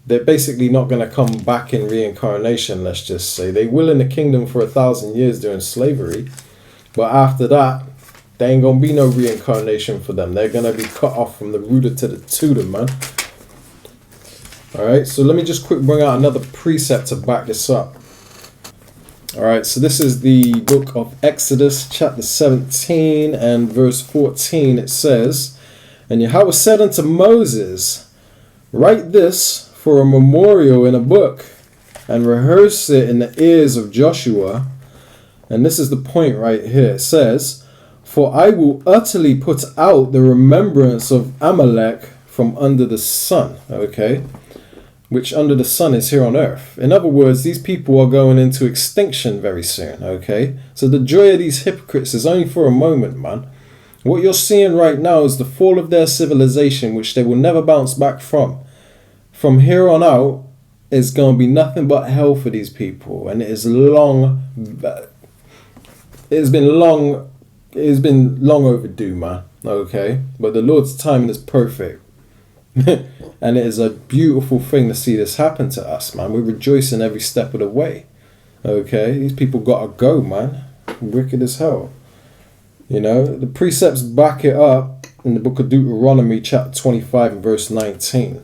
They're basically not going to come back in reincarnation, let's just say. They will in the kingdom for 1,000 years during slavery. But after that, there ain't going to be no reincarnation for them. They're going to be cut off from the rooter to the tutor, man. Alright, so let me just quick bring out another precept to back this up. Alright, so this is the book of Exodus, chapter 17 and verse 14. It says, "And Yahweh said unto Moses, Write this for a memorial in a book, and rehearse it in the ears of Joshua." And this is the point right here. It says, "For I will utterly put out the remembrance of Amalek from under the sun." Okay. which under the sun is here on earth. In other words, these people are going into extinction very soon, okay? So the joy of these hypocrites is only for a moment, man. What you're seeing right now is the fall of their civilization, which they will never bounce back from. From here on out, it's going to be nothing but hell for these people. And it has been long overdue, man, okay? But the Lord's timing is perfect. And it is a beautiful thing to see this happen to us, man. We rejoice in every step of the way. Okay? These people gotta go, man. Wicked as hell. You know, the precepts back it up in the book of Deuteronomy, chapter 25 and verse 19.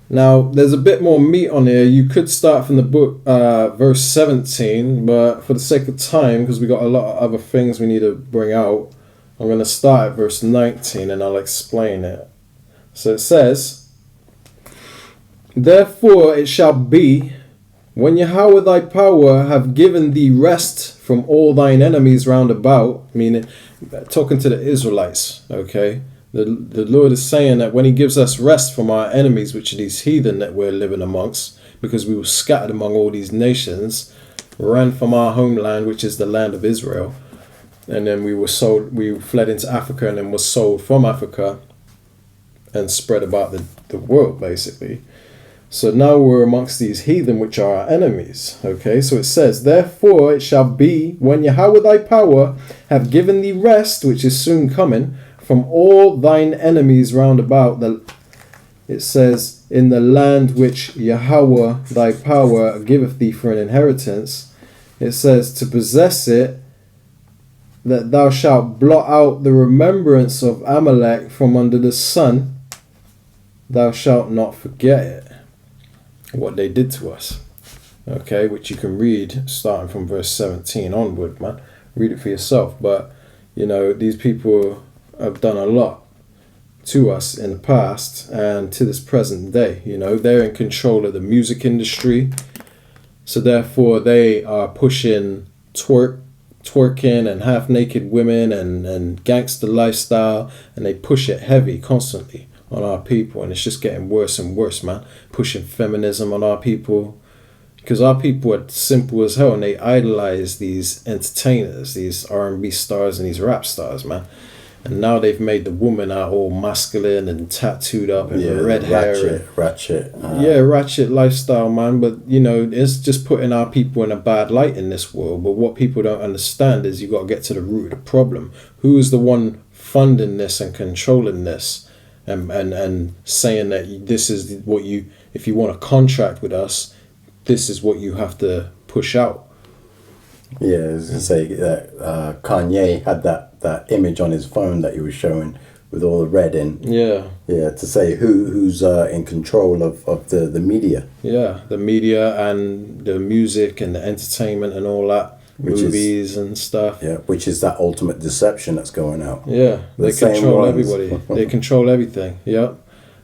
Now, there's a bit more meat on here. You could start from the book, verse 17, but for the sake of time, because we got a lot of other things we need to bring out, I'm going to start at verse 19 and I'll explain it. So it says, "Therefore it shall be, when Yahweh thy power have given thee rest from all thine enemies round about," meaning, talking to the Israelites, okay? The Lord is saying that when he gives us rest from our enemies, which are these heathen that we're living amongst, because we were scattered among all these nations, ran from our homeland, which is the land of Israel, and then we fled into Africa and then was sold from Africa and spread about the world, basically. So now we're amongst these heathen, which are our enemies. Okay, so it says, "Therefore it shall be, when Yahweh thy power have given thee rest," which is soon coming, "from all thine enemies round about," it says, "in the land which Yahweh thy power giveth thee for an inheritance," it says, "to possess it, that thou shalt blot out the remembrance of Amalek from under the sun, thou shalt not forget it." What they did to us. Okay, which you can read starting from verse 17 onward, man. Read it for yourself. But, you know, these people have done a lot to us in the past and to this present day. You know, they're in control of the music industry. So therefore they are pushing twerking and half-naked women and gangster lifestyle, and they push it heavy constantly on our people, and it's just getting worse and worse, man. Pushing feminism on our people, because our people are simple as hell and they idolize these entertainers, these R&B stars and these rap stars, man. And now they've made the woman out all masculine and tattooed up and red hair. Ratchet lifestyle, man. But, you know, it's just putting our people in a bad light in this world. But what people don't understand is you got to get to the root of the problem. Who is the one funding this and controlling this? And saying that this is what you, if you want a contract with us, this is what you have to push out. Yeah, I was going to say that Kanye had that image on his phone that he was showing with all the red in. Yeah. Yeah, to say who's in control of the media. Yeah, the media and the music and the entertainment and all that. Movies and stuff. Yeah, which is that ultimate deception that's going out. Yeah, they control everybody. They control everything. Yeah,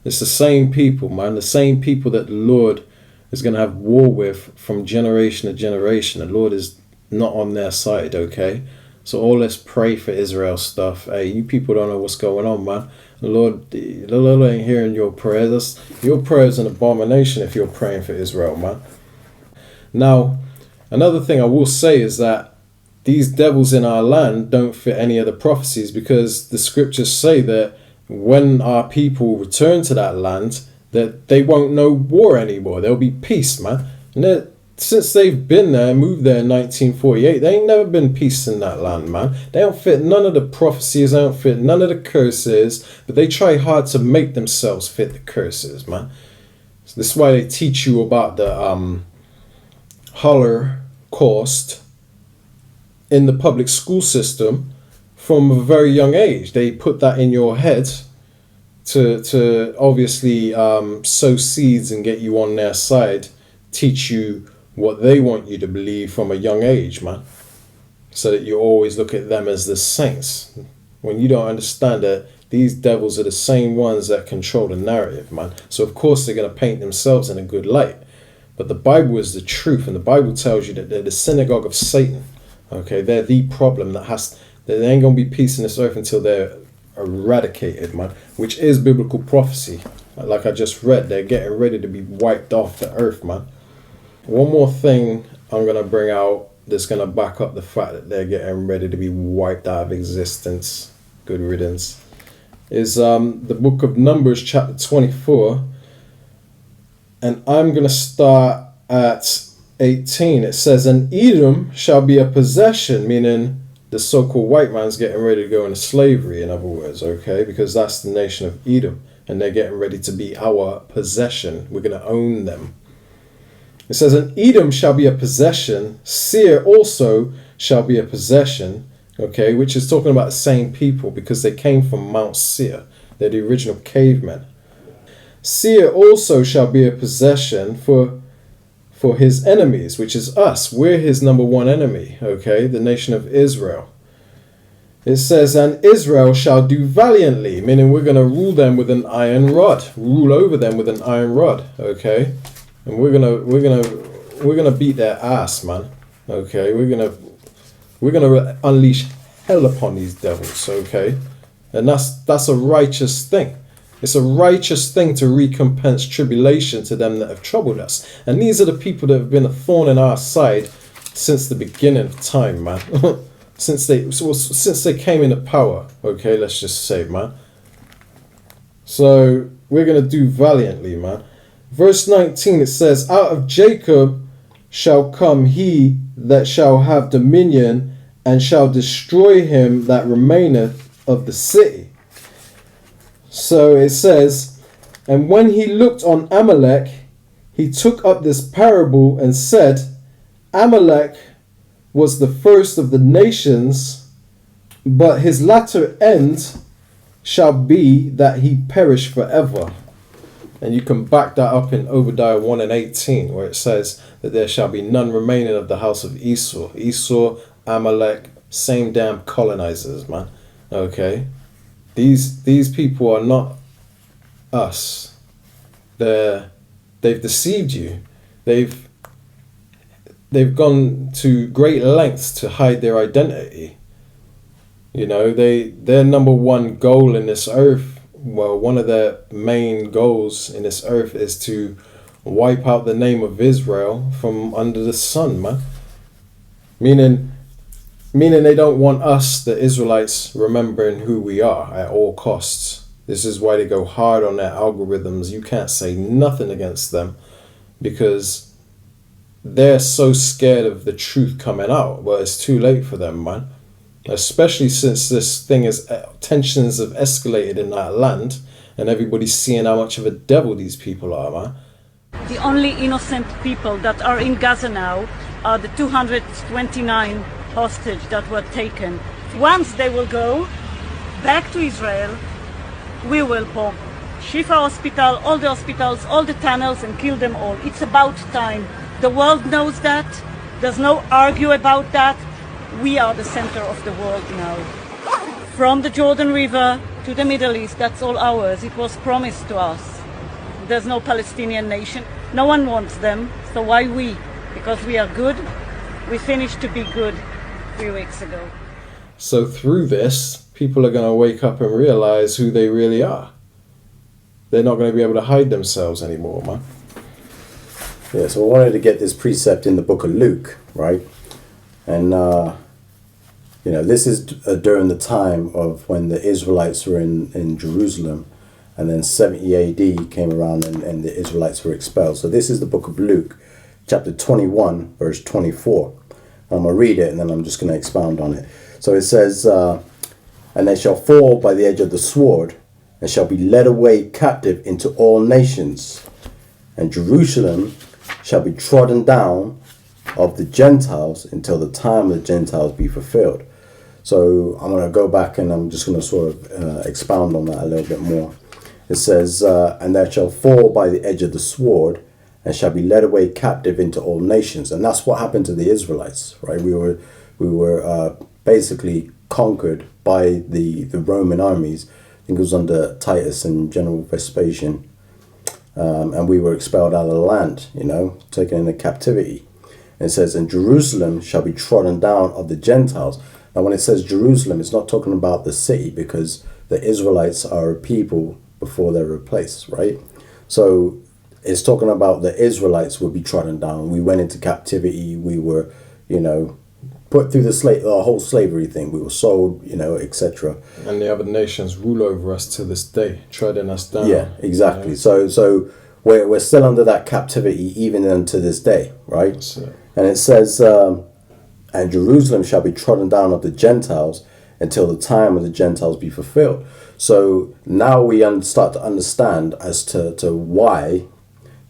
it's the same people, man. The same people that the Lord is going to have war with from generation to generation. The Lord is not on their side, okay? So all this pray for Israel stuff. Hey, you people don't know what's going on, man. The Lord ain't hearing your prayers. Your prayer is an abomination if you're praying for Israel, man. Now, another thing I will say is that these devils in our land don't fit any of the prophecies, because the scriptures say that when our people return to that land, that they won't know war anymore. There'll be peace, man. And since they've been there, moved there in 1948, there ain't never been peace in that land, man. They don't fit none of the prophecies, they don't fit none of the curses, but they try hard to make themselves fit the curses, man. So this is why they teach you about the Holocaust in the public school system from a very young age. They put that in your head to obviously sow seeds and get you on their side, teach you what they want you to believe from a young age, man, so that you always look at them as the saints, when you don't understand that these devils are the same ones that control the narrative, man. So of course they're going to paint themselves in a good light, but the Bible is the truth, and the Bible tells you that they're the synagogue of Satan. Okay, they're the problem that there ain't going to be peace in this earth until they're eradicated, man, which is biblical prophecy. Like I just read, they're getting ready to be wiped off the earth, man. One more thing I'm going to bring out that's going to back up the fact that they're getting ready to be wiped out of existence. Good riddance. Is the book of Numbers chapter 24. And I'm going to start at 18. It says, and Edom shall be a possession, meaning the so-called white man's getting ready to go into slavery, in other words, okay? Because that's the nation of Edom. And they're getting ready to be our possession. We're going to own them. It says, and Edom shall be a possession. Seir also shall be a possession. Okay, which is talking about the same people because they came from Mount Seir. They're the original cavemen. Seir also shall be a possession for his enemies, which is us. We're his number one enemy, okay? The nation of Israel. It says, and Israel shall do valiantly, meaning we're going to rule them with an iron rod, rule over them with an iron rod, okay? And we're gonna beat their ass, man. Okay, we're gonna unleash hell upon these devils, okay? And that's a righteous thing. It's a righteous thing to recompense tribulation to them that have troubled us. And these are the people that have been a thorn in our side since the beginning of time, man. since they came into power, okay, let's just say, man. So we're gonna do valiantly, man. Verse 19, it says, out of Jacob shall come he that shall have dominion, and shall destroy him that remaineth of the city. So it says, and when he looked on Amalek, he took up this parable and said, Amalek was the first of the nations, but his latter end shall be that he perish forever. And you can back that up in Obadiah 1 and 18, where it says that there shall be none remaining of the house of Esau. Esau, Amalek, same damn colonizers, man. Okay? These people are not us. They've deceived you. They've gone to great lengths to hide their identity. You know, their number one goal in this earth, well, one of their main goals in this earth is to wipe out the name of Israel from under the sun, man. Meaning they don't want us, the Israelites, remembering who we are at all costs. This is why they go hard on their algorithms. You can't say nothing against them because they're so scared of the truth coming out. But it's too late for them, man. Especially since tensions have escalated in that land and everybody's seeing how much of a devil these people are, man. The only innocent people that are in Gaza now are the 229 hostage that were taken. Once they will go back to Israel, we will bomb Shifa Hospital, all the hospitals, all the tunnels, and kill them all. It's about time. The world knows that. There's no argue about that. We are the center of the world now. From the Jordan River to the Middle East, that's all ours. It was promised to us. There's no Palestinian nation. No one wants them, so why we? Because we are good. We finished to be good 3 weeks ago. So through this, people are going to wake up and realize who they really are. They're not going to be able to hide themselves anymore, man. Yeah, so I wanted to get this precept in the book of Luke, right? And, this is during the time of when the Israelites were in Jerusalem, and then 70 AD came around and the Israelites were expelled. So this is the book of Luke, chapter 21, verse 24. I'm going to read it and then I'm just going to expound on it. So it says, and they shall fall by the edge of the sword, and shall be led away captive into all nations. And Jerusalem shall be trodden down of the Gentiles until the time of the Gentiles be fulfilled. So I'm going to go back and I'm just going to sort of expound on that a little bit more. It says, and they shall fall by the edge of the sword, and shall be led away captive into all nations. And that's what happened to the Israelites, right? We were basically conquered by the Roman armies. I think it was under Titus and General Vespasian. And we were expelled out of the land, taken into captivity. And it says, and Jerusalem shall be trodden down of the Gentiles. Now, when it says Jerusalem, it's not talking about the city, because the Israelites are a people before they're replaced, right? So it's talking about the Israelites would be trodden down. We went into captivity. We were, put through the whole slavery thing. We were sold, etc. And the other nations rule over us to this day, treading us down. Yeah, exactly. So we're still under that captivity even unto this day, right? And it says, and Jerusalem shall be trodden down of the Gentiles until the time of the Gentiles be fulfilled. So now we start to understand as to why,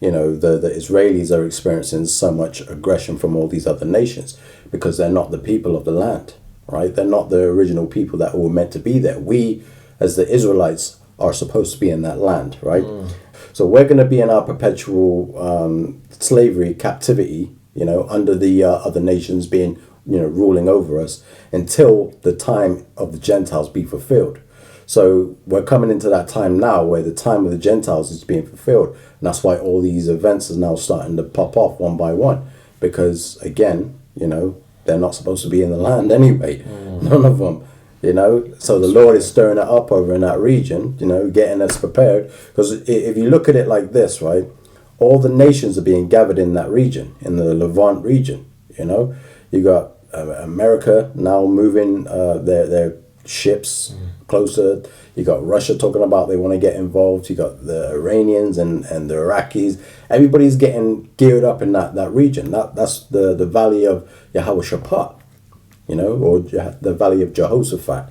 the Israelis are experiencing so much aggression from all these other nations, because they're not the people of the land, right? They're not the original people that were meant to be there. We, as the Israelites, are supposed to be in that land, right? So we're going to be in our perpetual slavery, captivity, under the other nations being, ruling over us until the time of the Gentiles be fulfilled. So we're coming into that time now where the time of the Gentiles is being fulfilled. And that's why all these events are now starting to pop off one by one. Because, again, they're not supposed to be in the land anyway. None of them, So the Lord is stirring it up over in that region, getting us prepared. Because if you look at it like this, right, all the nations are being gathered in that region, in the Levant region, You got America now moving their ships closer. You got Russia talking about they want to get involved. You got the Iranians and the Iraqis. Everybody's getting geared up in that region. That's the valley of Yehoshaphat, or the valley of Jehoshaphat.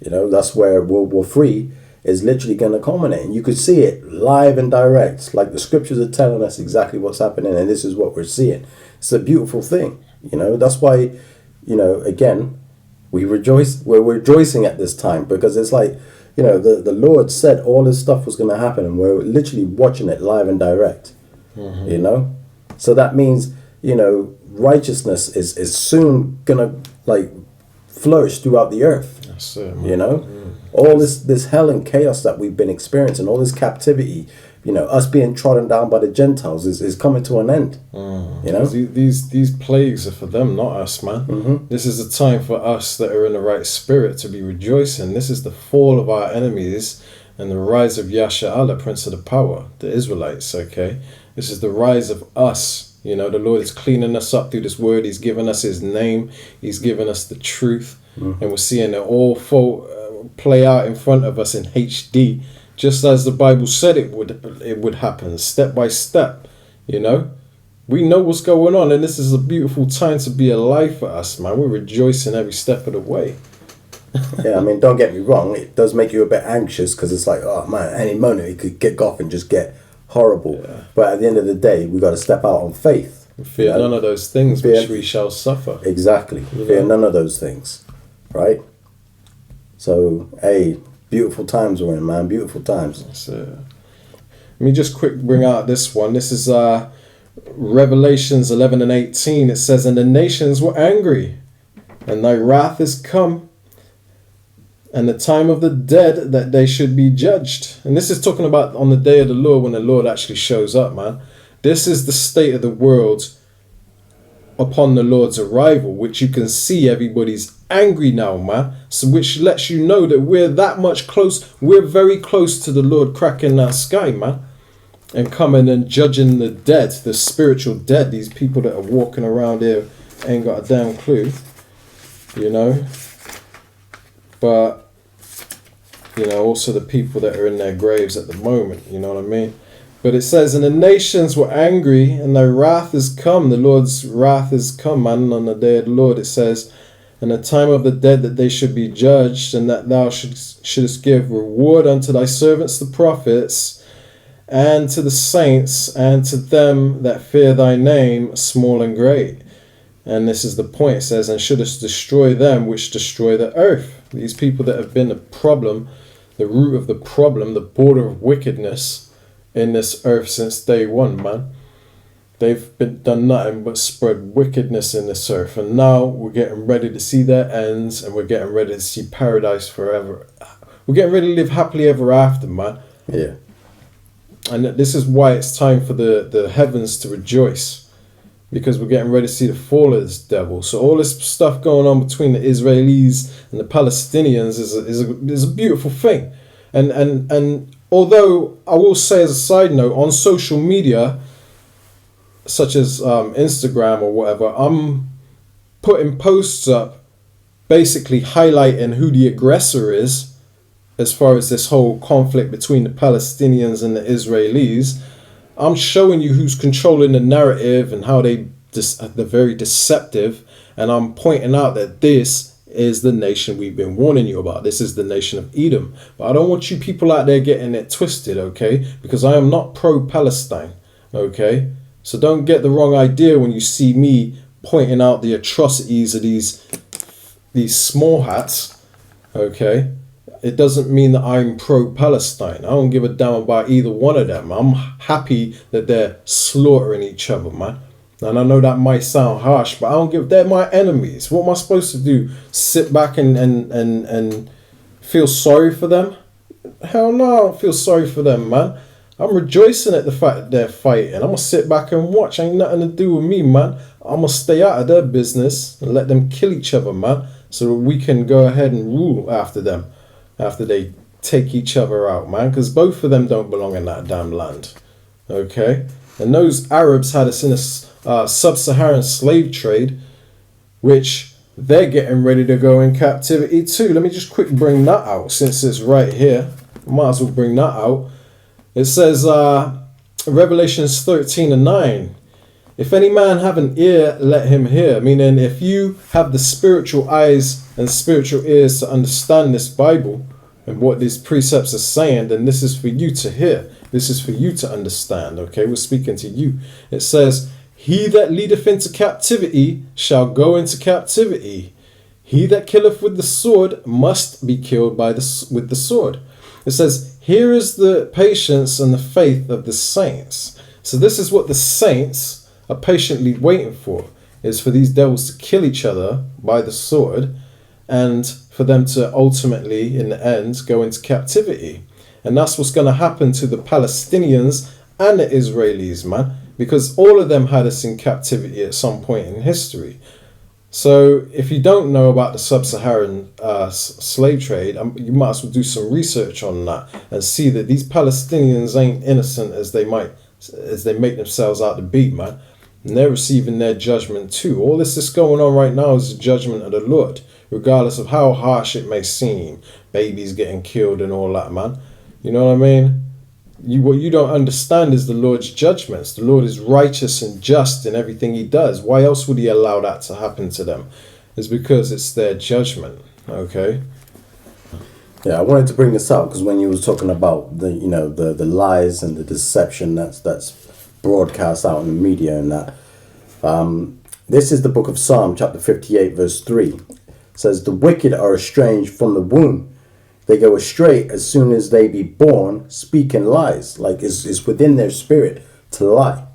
That's where World War III is literally going to culminate. And you could see it live and direct. Like the scriptures are telling us exactly what's happening, and this is what we're seeing. It's a beautiful thing. That's why, again, we're rejoicing at this time, because it's like, the Lord said all this stuff was going to happen, and we're literally watching it live and direct, So that means, righteousness is soon going to flourish throughout the earth, That's it, all this hell and chaos that we've been experiencing, all this captivity, us being trodden down by the Gentiles is coming to an end. These plagues are for them, not us, man. This is a time for us that are in the right spirit to be rejoicing. This is the fall of our enemies and the rise of Yasha'Allah, Prince of the Power, the Israelites, okay? This is the rise of us. The Lord is cleaning us up through this word. He's given us his name. He's given us the truth. And we're seeing it all play out in front of us in HD, just as the Bible said it would happen, step by step. We know what's going on, and this is a beautiful time to be alive for us, man. We're rejoicing every step of the way. Yeah, I mean, don't get me wrong, it does make you a bit anxious, because it's like, oh man, any moment it could kick off and just get horrible. But at the end of the day, we got to step out on faith. Fear none of those things which we shall suffer. Exactly. Fear none of those things, right? So, hey, beautiful times we're in, man. Beautiful times. That's it. Let me just quick bring out this one. This is Revelations 11 and 18. It says, and the nations were angry, and thy wrath is come, and the time of the dead that they should be judged. And this is talking about on the day of the Lord, when the Lord actually shows up, man. This is the state of the world upon the Lord's arrival, which you can see everybody's angry now, man. So which lets you know that we're that much close. We're very close to the Lord cracking that sky, man, and coming and judging the dead, the spiritual dead. These people that are walking around here ain't got a damn clue, But, also the people that are in their graves at the moment, you know what I mean? But it says, and the nations were angry, and their wrath is come. The Lord's wrath is come, man, on the day of the Lord. It says, and the time of the dead that they should be judged, and that thou shouldest give reward unto thy servants the prophets, and to the saints, and to them that fear thy name, small and great. And this is the point. It says, and shouldest destroy them which destroy the earth. These people that have been the problem, the root of the problem, the border of wickedness in this earth since day one, man. They've done nothing but spread wickedness in this earth. And now we're getting ready to see their ends, and we're getting ready to see paradise forever. We're getting ready to live happily ever after, man. Yeah. And this is why it's time for the heavens to rejoice, because we're getting ready to see the fall of this devil. So all this stuff going on between the Israelis and the Palestinians is a beautiful thing. And although I will say as a side note, on social media, such as Instagram or whatever, I'm putting posts up basically highlighting who the aggressor is as far as this whole conflict between the Palestinians and the Israelis. I'm showing you who's controlling the narrative and how they're very deceptive. And I'm pointing out that this is the nation we've been warning you about. This is the nation of Edom. But I don't want you people out there getting it twisted, okay? Because I am not pro-Palestine, okay? So don't get the wrong idea when you see me pointing out the atrocities of these small hats, okay? It doesn't mean that I'm pro-Palestine. I don't give a damn about either one of them. I'm happy that they're slaughtering each other, man. And I know that might sound harsh, but I don't give. They're my enemies. What am I supposed to do? Sit back and feel sorry for them? Hell no, I don't feel sorry for them, man. I'm rejoicing at the fact that they're fighting. I'm gonna sit back and watch. Ain't nothing to do with me, man. I'm gonna stay out of their business and let them kill each other, man, so that we can go ahead and rule after them, after they take each other out, man. Because both of them don't belong in that damn land, okay? And those Arabs had us in a sub-Saharan slave trade, which they're getting ready to go in captivity too. Let me just quick bring that out since it's right here. Might as well bring that out. It says, Revelations 13:9, if any man have an ear, let him hear. Meaning, if you have the spiritual eyes and spiritual ears to understand this Bible and what these precepts are saying, then this is for you to hear. This is for you to understand, okay? We're speaking to you. It says, he that leadeth into captivity shall go into captivity. He that killeth with the sword must be killed with the sword. It says, here is the patience and the faith of the saints. So this is what the saints are patiently waiting for, is for these devils to kill each other by the sword and for them to ultimately, in the end, go into captivity. And that's what's going to happen to the Palestinians and the Israelis, man, because all of them had us in captivity at some point in history. So if you don't know about the sub-Saharan slave trade, you might as well do some research on that and see that these Palestinians ain't innocent as they make themselves out to be, man. And they're receiving their judgment too. All this is going on right now is the judgment of the Lord, regardless of how harsh it may seem. Babies getting killed and all that, man. You know what I mean? What you don't understand is the Lord's judgments. The Lord is righteous and just in everything he does. Why else would he allow that to happen to them? It's because it's their judgment, okay? Yeah, I wanted to bring this up because when you was talking about the lies and the deception that's broadcast out in the media and that, this is the book of Psalm chapter 58 verse 3. It says, the wicked are estranged from the womb. They go astray as soon as they be born, speaking lies. Like it's within their spirit to lie,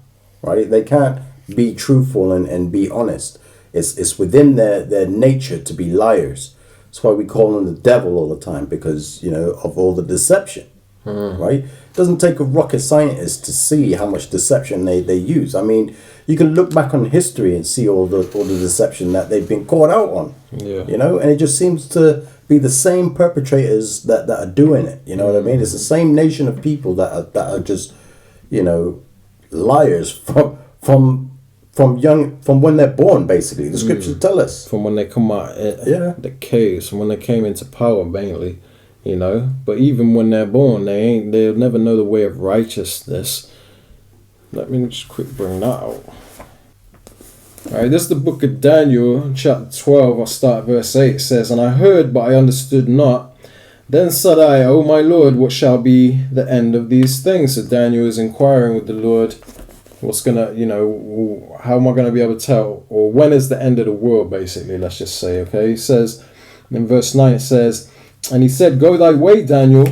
right? They can't be truthful and be honest. It's within their nature to be liars. That's why we call them the devil all the time, because, of all the deception, right? It doesn't take a rocket scientist to see how much deception they use. I mean, you can look back on history and see all the deception that they've been caught out on, and it just seems to be the same perpetrators that are doing it. You know what I mean? It's the same nation of people that are just, liars from when they're born. Basically, the scriptures tell us from when they come out, the caves, from when they came into power, mainly, But even when they're born, they'll never know the way of righteousness. Let me just quick bring that out. Alright, this is the book of Daniel, chapter 12, I'll start at verse 8. It says, and I heard, but I understood not. Then said I, O my Lord, what shall be the end of these things? So Daniel is inquiring with the Lord, what's going to, how am I going to be able to tell? Or when is the end of the world, basically, let's just say, okay? He says, in verse 9, it says, and he said, go thy way, Daniel,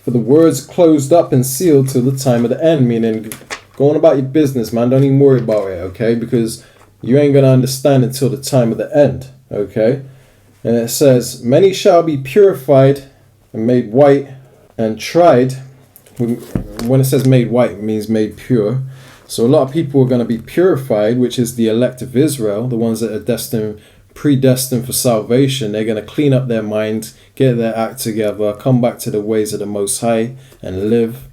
for the words closed up and sealed till the time of the end. Meaning, go on about your business, man. Don't even worry about it, okay? Because you ain't going to understand until the time of the end, okay? And it says, many shall be purified and made white and tried. When it says made white, it means made pure. So a lot of people are going to be purified, which is the elect of Israel, the ones that are destined predestined for salvation, they're going to clean up their minds, get their act together, come back to the ways of the Most High and live.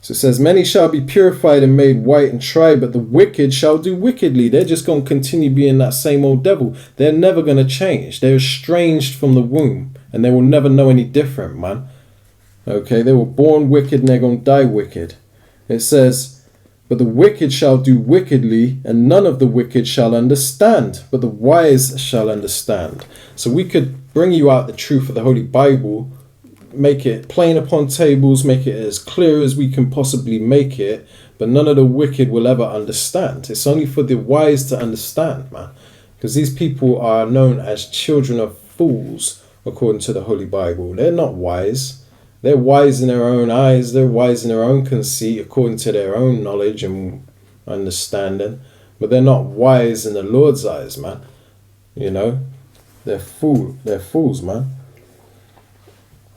So it says, many shall be purified and made white and tried, but the wicked shall do wickedly. They're just going to continue being that same old devil. They're never going to change. They're estranged from the womb, and they will never know any different, man. Okay, they were born wicked and they're going to die wicked. It says, but the wicked shall do wickedly, and none of the wicked shall understand, but the wise shall understand. So we could bring you out the truth of the Holy Bible, make it plain upon tables, make it as clear as we can possibly make it, but none of the wicked will ever understand. It's only for the wise to understand, man. Because these people are known as children of fools, according to the Holy Bible. They're not wise. They're wise in their own eyes. They're wise in their own conceit, according to their own knowledge and understanding. But they're not wise in the Lord's eyes, man. You know, they're fools, man.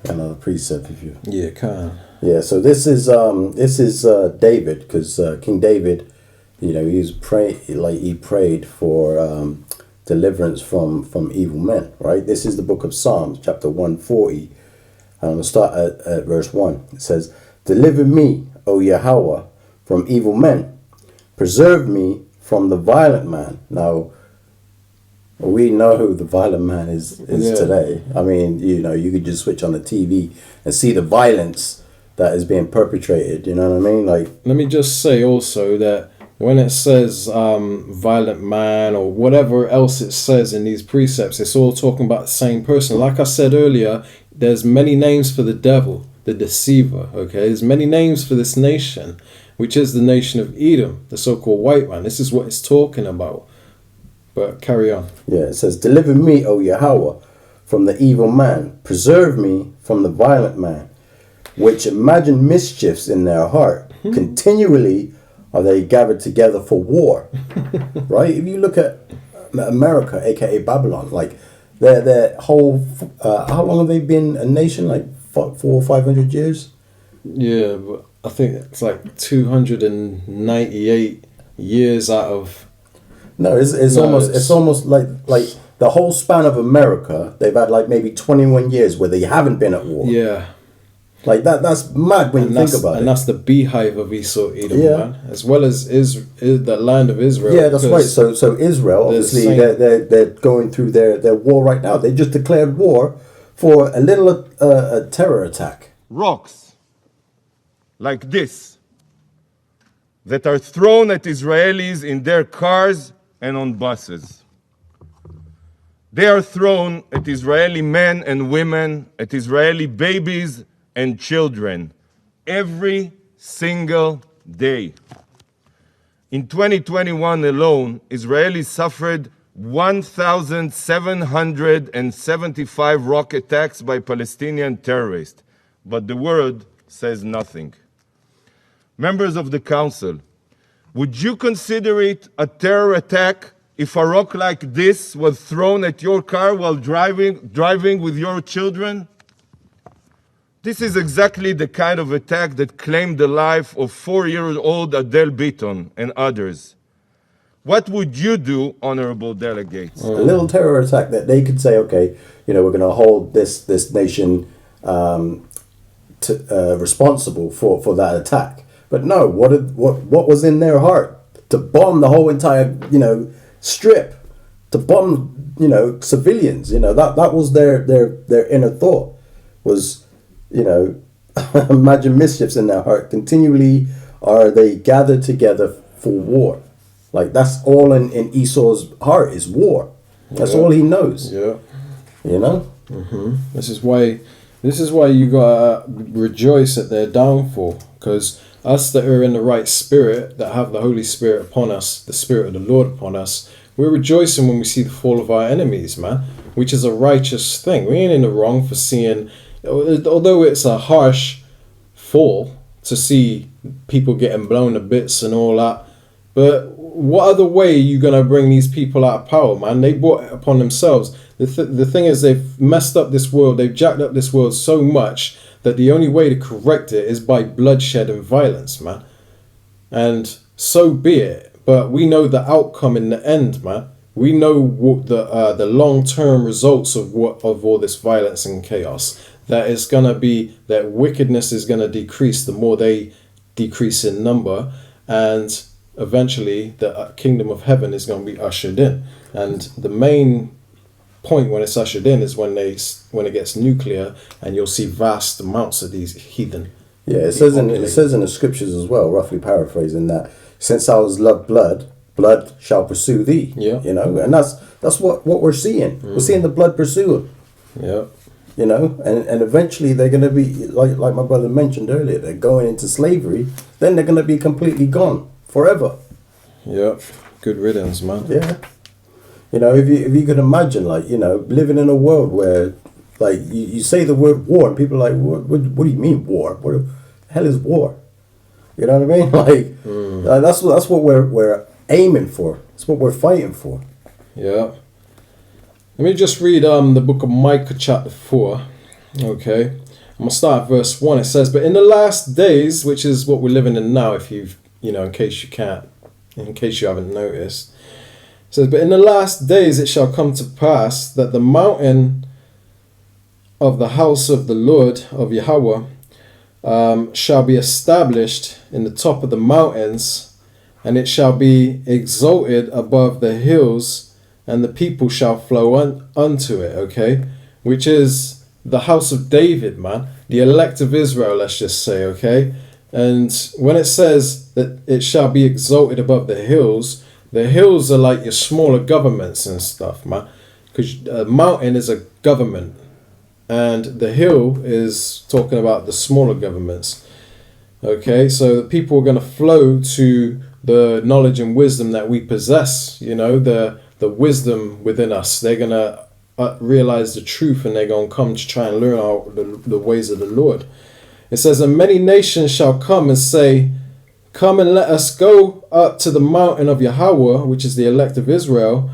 Another precept, if you. Yeah, can. Yeah. So this is David, because King David, you know, he prayed for deliverance from evil men. Right. This is the book of Psalms, chapter 140. I'm going to start at verse 1. It says, deliver me, O Yahweh, from evil men. Preserve me from the violent man. Now, we know who the violent man is today. I mean, you know, you could just switch on the TV and see the violence that is being perpetrated. You know what I mean? Like, let me just say also that when it says violent man or whatever else it says in these precepts, it's all talking about the same person. Like I said earlier, there's many names for the devil, the deceiver, okay? There's many names for this nation, which is the nation of Edom, the so-called white man. This is what it's talking about. But carry on. Yeah, it says, deliver me, O Yahweh, from the evil man. Preserve me from the violent man, which imagine mischiefs in their heart. Continually are they gathered together for war. Right? If you look at America, aka Babylon, like their whole how long have they been a nation? Like 400 or 500 years? Yeah, but I think it's like 298 years out of. No, it's almost like the whole span of America. They've had like maybe 21 years where they haven't been at war. Yeah. Like that's mad when you think about it. And that's the beehive of Esau, Edom, man. As well as the land of Israel. Yeah, that's right. So Israel, obviously, they're going through their war right now. They just declared war for a little terror attack. Rocks like this that are thrown at Israelis in their cars and on buses. They are thrown at Israeli men and women, at Israeli babies and children every single day. In 2021 alone, Israelis suffered 1,775 rocket attacks by Palestinian terrorists, but the world says nothing. Members of the council, would you consider it a terror attack if a rock like this was thrown at your car while driving with your children? This is exactly the kind of attack that claimed the life of 4-year-old Adele Beaton and others. What would you do, honorable delegates? A little terror attack that they could say, okay, you know, we're going to hold this nation responsible for that attack. But no, what was in their heart? To bomb the whole entire, you know, strip, to bomb, you know, civilians. You know, that was their inner thought was. You know, imagine mischiefs in their heart. Continually are they gathered together for war. Like that's all in Esau's heart is war. That's all he knows. Yeah. You know? Mm-hmm. This is why you gotta rejoice at their downfall. Because us that are in the right spirit, that have the Holy Spirit upon us, the Spirit of the Lord upon us, we're rejoicing when we see the fall of our enemies, man. Which is a righteous thing. We ain't in the wrong for seeing. Although it's a harsh fall to see people getting blown to bits and all that, but what other way are you going to bring these people out of power, man? They brought it upon themselves. The thing is, they've messed up this world, they've jacked up this world so much that the only way to correct it is by bloodshed and violence, man. And so be it. but we know the outcome in the end, man. We know what the long-term results of all this violence and chaos. That is gonna be that wickedness is gonna decrease the more they decrease in number, and eventually the kingdom of heaven is gonna be ushered in. And the main point when it's ushered in is when it gets nuclear, and you'll see vast amounts of these heathen. Yeah, it says in the scriptures as well, roughly paraphrasing, that since I was loved blood, blood shall pursue thee. Yeah. You know, and that's what we're seeing. We're seeing the blood pursue. Yeah. You know, and eventually they're going to be, like my brother mentioned earlier, they're going into slavery, then they're going to be completely gone forever. Yeah. Good riddance, man. Yeah. You know, if you could imagine, like, you know, living in a world where, like, you say the word war and people are like, what do you mean war? What the hell is war? You know what I mean? Like, that's what we're aiming for. That's what we're fighting for. Yeah. Let me just read the book of Micah chapter 4. Okay. I'm going to start at verse 1. It says, "But in the last days," which is what we're living in now, if you've, in case you haven't noticed. It says, "But in the last days it shall come to pass that the mountain of the house of the Lord of Yahweh shall be established in the top of the mountains, and it shall be exalted above the hills, and the people shall flow unto it," okay? Which is the house of David, man. The elect of Israel, let's just say, okay? And when it says that it shall be exalted above the hills are like your smaller governments and stuff, man. Because a mountain is a government, and the hill is talking about the smaller governments. Okay, so the people are going to flow to the knowledge and wisdom that we possess, the wisdom within us. They're going to realize the truth, and they're going to come to try and learn the ways of the Lord. It says, "And many nations shall come and say, Come and let us go up to the mountain of Yahweh," which is the elect of Israel,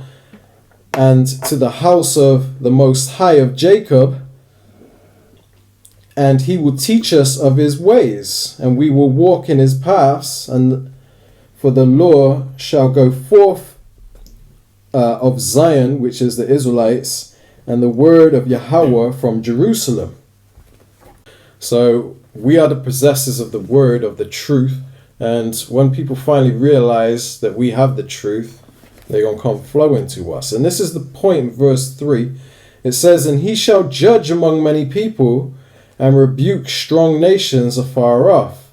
"and to the house of the Most High of Jacob, and he will teach us of his ways, and we will walk in his paths, and for the law shall go forth of Zion," which is the Israelites, "and the word of Yahweh from Jerusalem." So we are the possessors of the word, of the truth, and when people finally realize that we have the truth, they're going to come flowing to us. And this is the point in verse 3. It says, "And he shall judge among many people, and rebuke strong nations afar off.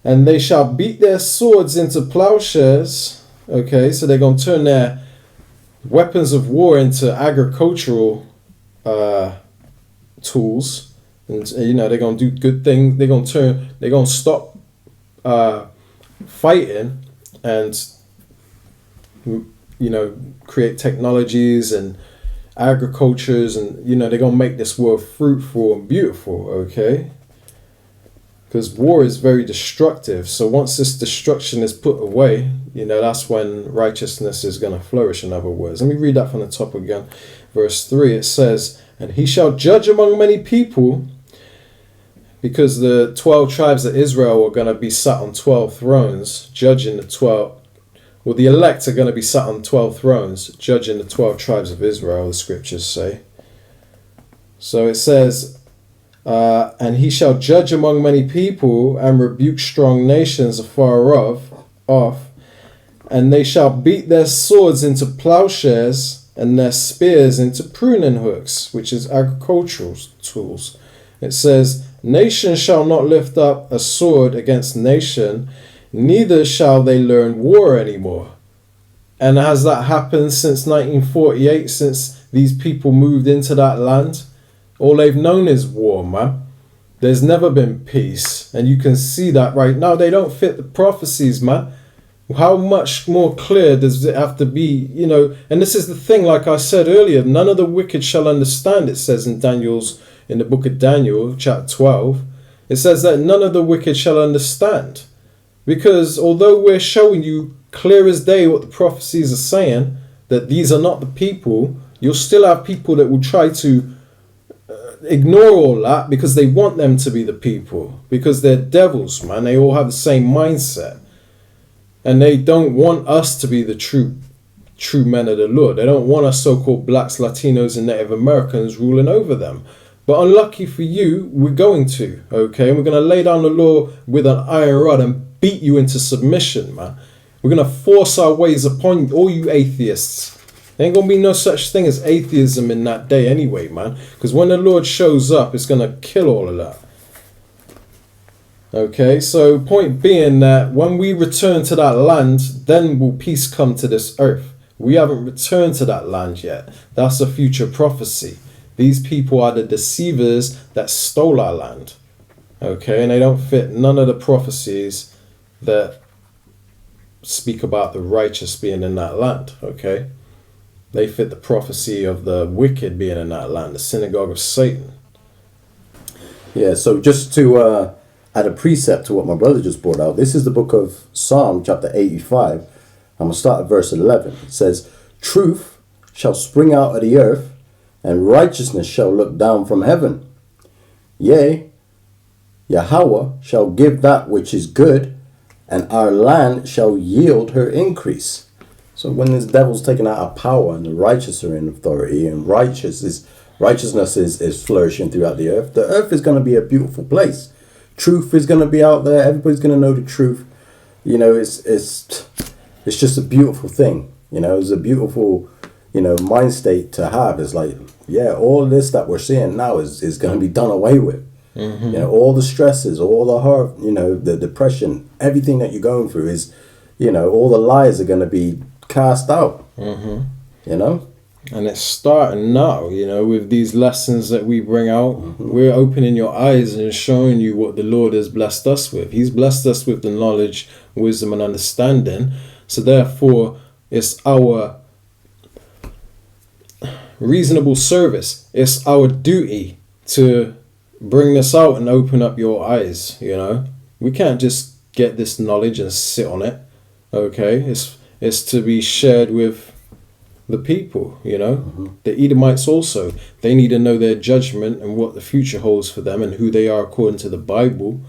And they shall beat their swords into plowshares." Okay, so they're going to turn their weapons of war into agricultural tools. And, they're going to do good things. They're going to stop fighting and, create technologies and agricultures, and they're gonna make this world fruitful and beautiful, okay? Because war is very destructive. So once this destruction is put away, that's when righteousness is gonna flourish. In other words, let me read that from the top again. Verse 3, it says, "And he shall judge among many people," because the 12 tribes of Israel are gonna be sat on 12 thrones, judging the 12. Well, the elect are going to be sat on 12 thrones, judging the 12 tribes of Israel, the scriptures say. So it says, "And he shall judge among many people, and rebuke strong nations afar off, and they shall beat their swords into plowshares, and their spears into pruning hooks," which is agricultural tools. It says, "Nation shall not lift up a sword against nation, neither shall they learn war anymore." And has that happened since 1948, since these people moved into that land? All they've known is war, man. There's never been peace. And you can see that right now. They don't fit the prophecies, man. How much more clear does it have to be, And this is the thing, like I said earlier, none of the wicked shall understand, it says in the book of Daniel, chapter 12. It says that none of the wicked shall understand. Because although we're showing you clear as day what the prophecies are saying, that these are not the people, you'll still have people that will try to ignore all that because they want them to be the people. Because they're devils, man. They all have the same mindset. And they don't want us to be the true men of the Lord. They don't want us so-called blacks, Latinos, and Native Americans ruling over them. But unlucky for you, we're going to, okay? And we're going to lay down the law with an iron rod and beat you into submission, man. We're going to force our ways upon all you atheists. There ain't going to be no such thing as atheism in that day anyway, man. Because when the Lord shows up, it's going to kill all of that. Okay, so point being that when we return to that land, then will peace come to this earth. We haven't returned to that land yet. That's a future prophecy. These people are the deceivers that stole our land. Okay, and they don't fit none of the prophecies that speak about the righteous being in that land. Okay, they fit the prophecy of the wicked being in that land, the synagogue of Satan. Yeah, so just to add a precept to what my brother just brought out, this is the book of Psalm chapter 85. I'm going to start at verse 11. It says, "Truth shall spring out of the earth, and righteousness shall look down from heaven. Yea, Yahweh shall give that which is good, and our land shall yield her increase." So when this devil's taken out of power and the righteous are in authority, and righteousness is flourishing throughout the earth is going to be a beautiful place. Truth is going to be out there. Everybody's going to know the truth. You know, it's just a beautiful thing. You know, it's a beautiful, mind state to have. It's like, yeah, all this that we're seeing now is going to be done away with. Mm-hmm. All the stresses, all the hard, the depression, everything that you're going through is, all the lies are going to be cast out. Mm-hmm. And it's starting now, with these lessons that we bring out. Mm-hmm. We're opening your eyes and showing you what the Lord has blessed us with. He's blessed us with the knowledge, wisdom, and understanding. So therefore, it's our reasonable service. It's our duty to bring this out and open up your eyes. We can't just get this knowledge and sit on it. Okay, it's to be shared with the people. Mm-hmm. The Edomites also, they need to know their judgment and what the future holds for them and who they are according to the Bible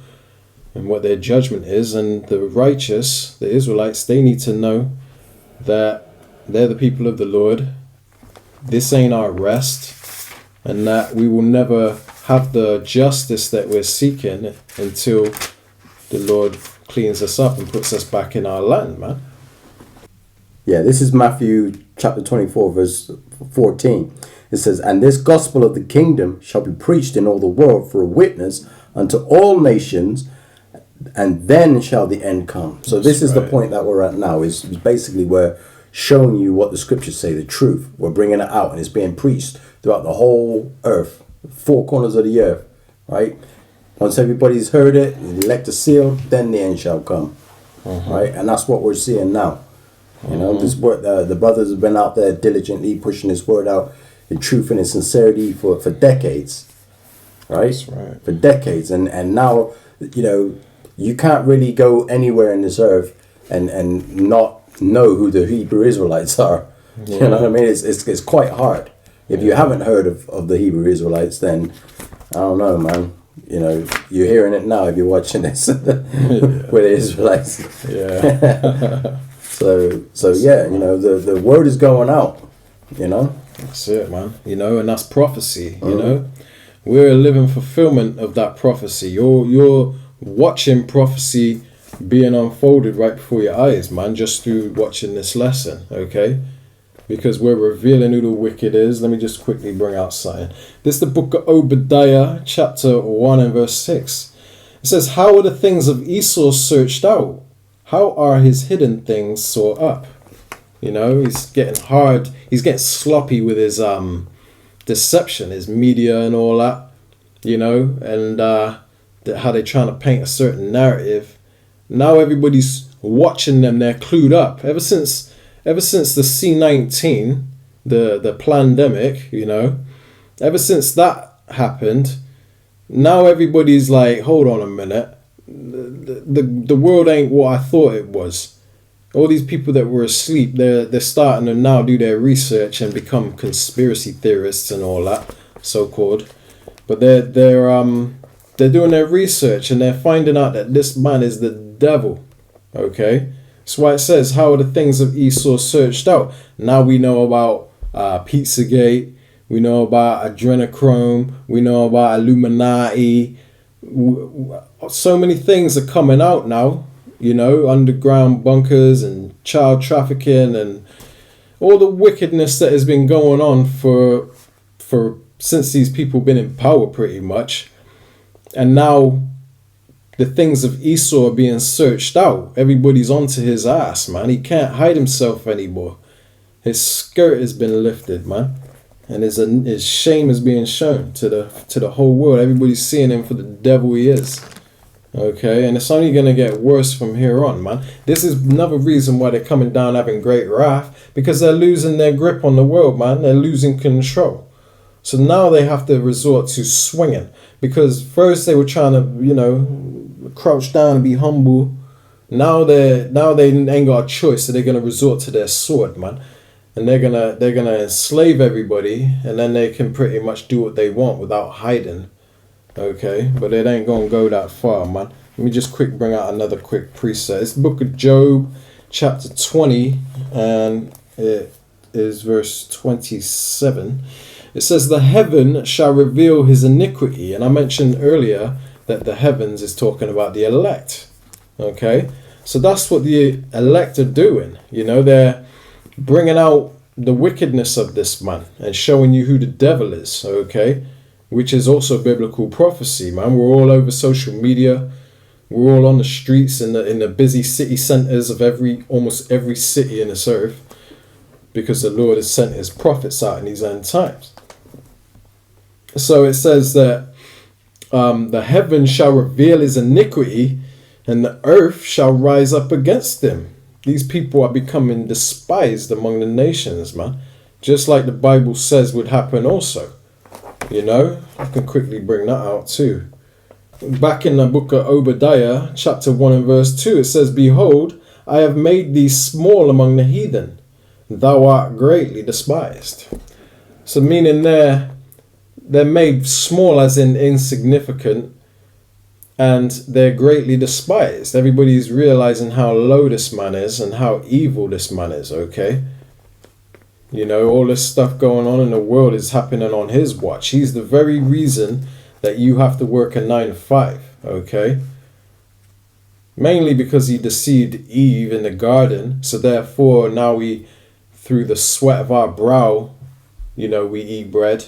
and what their judgment is. And the righteous, the Israelites, they need to know that they're the people of the Lord. This ain't our rest, and that we will never have the justice that we're seeking until the Lord cleans us up and puts us back in our land, man. Yeah, this is Matthew chapter 24, verse 14. It says, "And this gospel of the kingdom shall be preached in all the world for a witness unto all nations, and then shall the end come." So this is the point that we're at now, is basically we're showing you what the scriptures say, the truth. We're bringing it out, and it's being preached throughout the whole earth, four corners of the earth, right? Once everybody's heard it, elect a seal, then the end shall come, right? And that's what we're seeing now. This word, the brothers have been out there diligently pushing this word out in truth and in sincerity for decades, right? That's right. For decades, and now you can't really go anywhere in this earth and not know who the Hebrew Israelites are. Yeah. You know what I mean? It's quite hard. If you haven't heard of the Hebrew Israelites, then I don't know, man. You're hearing it now if you're watching this with the Israelites. Yeah. So yeah, the word is going out, That's it, man. And that's prophecy, We're a living fulfillment of that prophecy. You're watching prophecy being unfolded right before your eyes, man, just through watching this lesson, okay? Because we're revealing who the wicked is. Let me just quickly bring out something. This is the book of Obadiah, chapter 1 and verse 6. It says, "How are the things of Esau searched out? How are his hidden things sought up?" He's getting hard. He's getting sloppy with his deception, his media and all that, and how they're trying to paint a certain narrative. Now everybody's watching them. They're clued up. Ever since the C-19, the pandemic, ever since that happened, now everybody's like, hold on a minute. The world ain't what I thought it was. All these people that were asleep, they're starting to now do their research and become conspiracy theorists and all that, so-called. But they're doing their research and they're finding out that this man is the devil. Okay, That's why it says, how are the things of Esau searched out? Now we know about Pizzagate. We know about adrenochrome. We know about Illuminati. So many things are coming out now, you know, underground bunkers and child trafficking and all the wickedness that has been going on for since these people been in power pretty much. And now the things of Esau are being searched out. Everybody's onto his ass, man. He can't hide himself anymore. His skirt has been lifted, man. And his shame is being shown to the whole world. Everybody's seeing him for the devil he is. Okay, and it's only going to get worse from here on, man. This is another reason why they're coming down having great wrath, because they're losing their grip on the world, man. They're losing control. So now they have to resort to swinging, because first they were trying to, you know, crouch down and be humble. Now they ain't got a choice, so they're going to resort to their sword, man. And they're gonna enslave everybody, and then they can pretty much do what they want without hiding. Okay, but it ain't gonna go that far, man. Let me just bring out another quick preset. It's the book of Job, chapter 20, and it is verse 27. It says, "The heaven shall reveal his iniquity," and I mentioned earlier that the heavens is talking about the elect. Okay, so that's what the elect are doing. You know, they're bringing out the wickedness of this man and showing you who the devil is, okay? Which is also biblical prophecy, man. We're all over social media. We're all on the streets in the busy city centers of almost every city in this earth, because the Lord has sent his prophets out in these end times. So it says that the heaven shall reveal his iniquity, and the earth shall rise up against him. These people are becoming despised among the nations, man. Just like the Bible says would happen also. You know, I can quickly bring that out too. Back in the book of Obadiah, chapter 1 and verse 2, it says, "Behold, I have made thee small among the heathen. Thou art greatly despised." So meaning they're made small as in insignificant, and they're greatly despised. Everybody's realizing how low this man is and how evil this man is, okay? You know, all this stuff going on in the world is happening on his watch. He's the very reason that you have to work a 9 to 5, okay? Mainly because he deceived Eve in the garden. So therefore, now through the sweat of our brow, you know, we eat bread.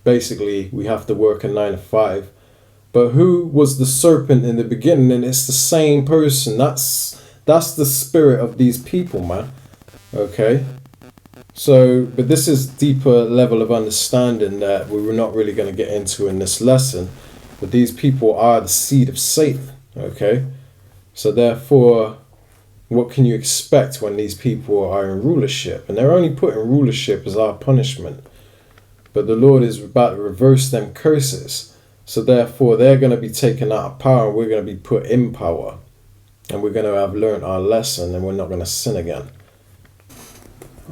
Basically, we have to work a 9 to 5. But who was the serpent in the beginning? And it's the same person. That's the spirit of these people, man. Okay? So, but this is deeper level of understanding that we were not really going to get into in this lesson. But these people are the seed of Satan. Okay? So therefore, what can you expect when these people are in rulership? And they're only put in rulership as our punishment. But the Lord is about to reverse them curses. So therefore, they're going to be taken out of power, and we're going to be put in power. And we're going to have learned our lesson, and we're not going to sin again.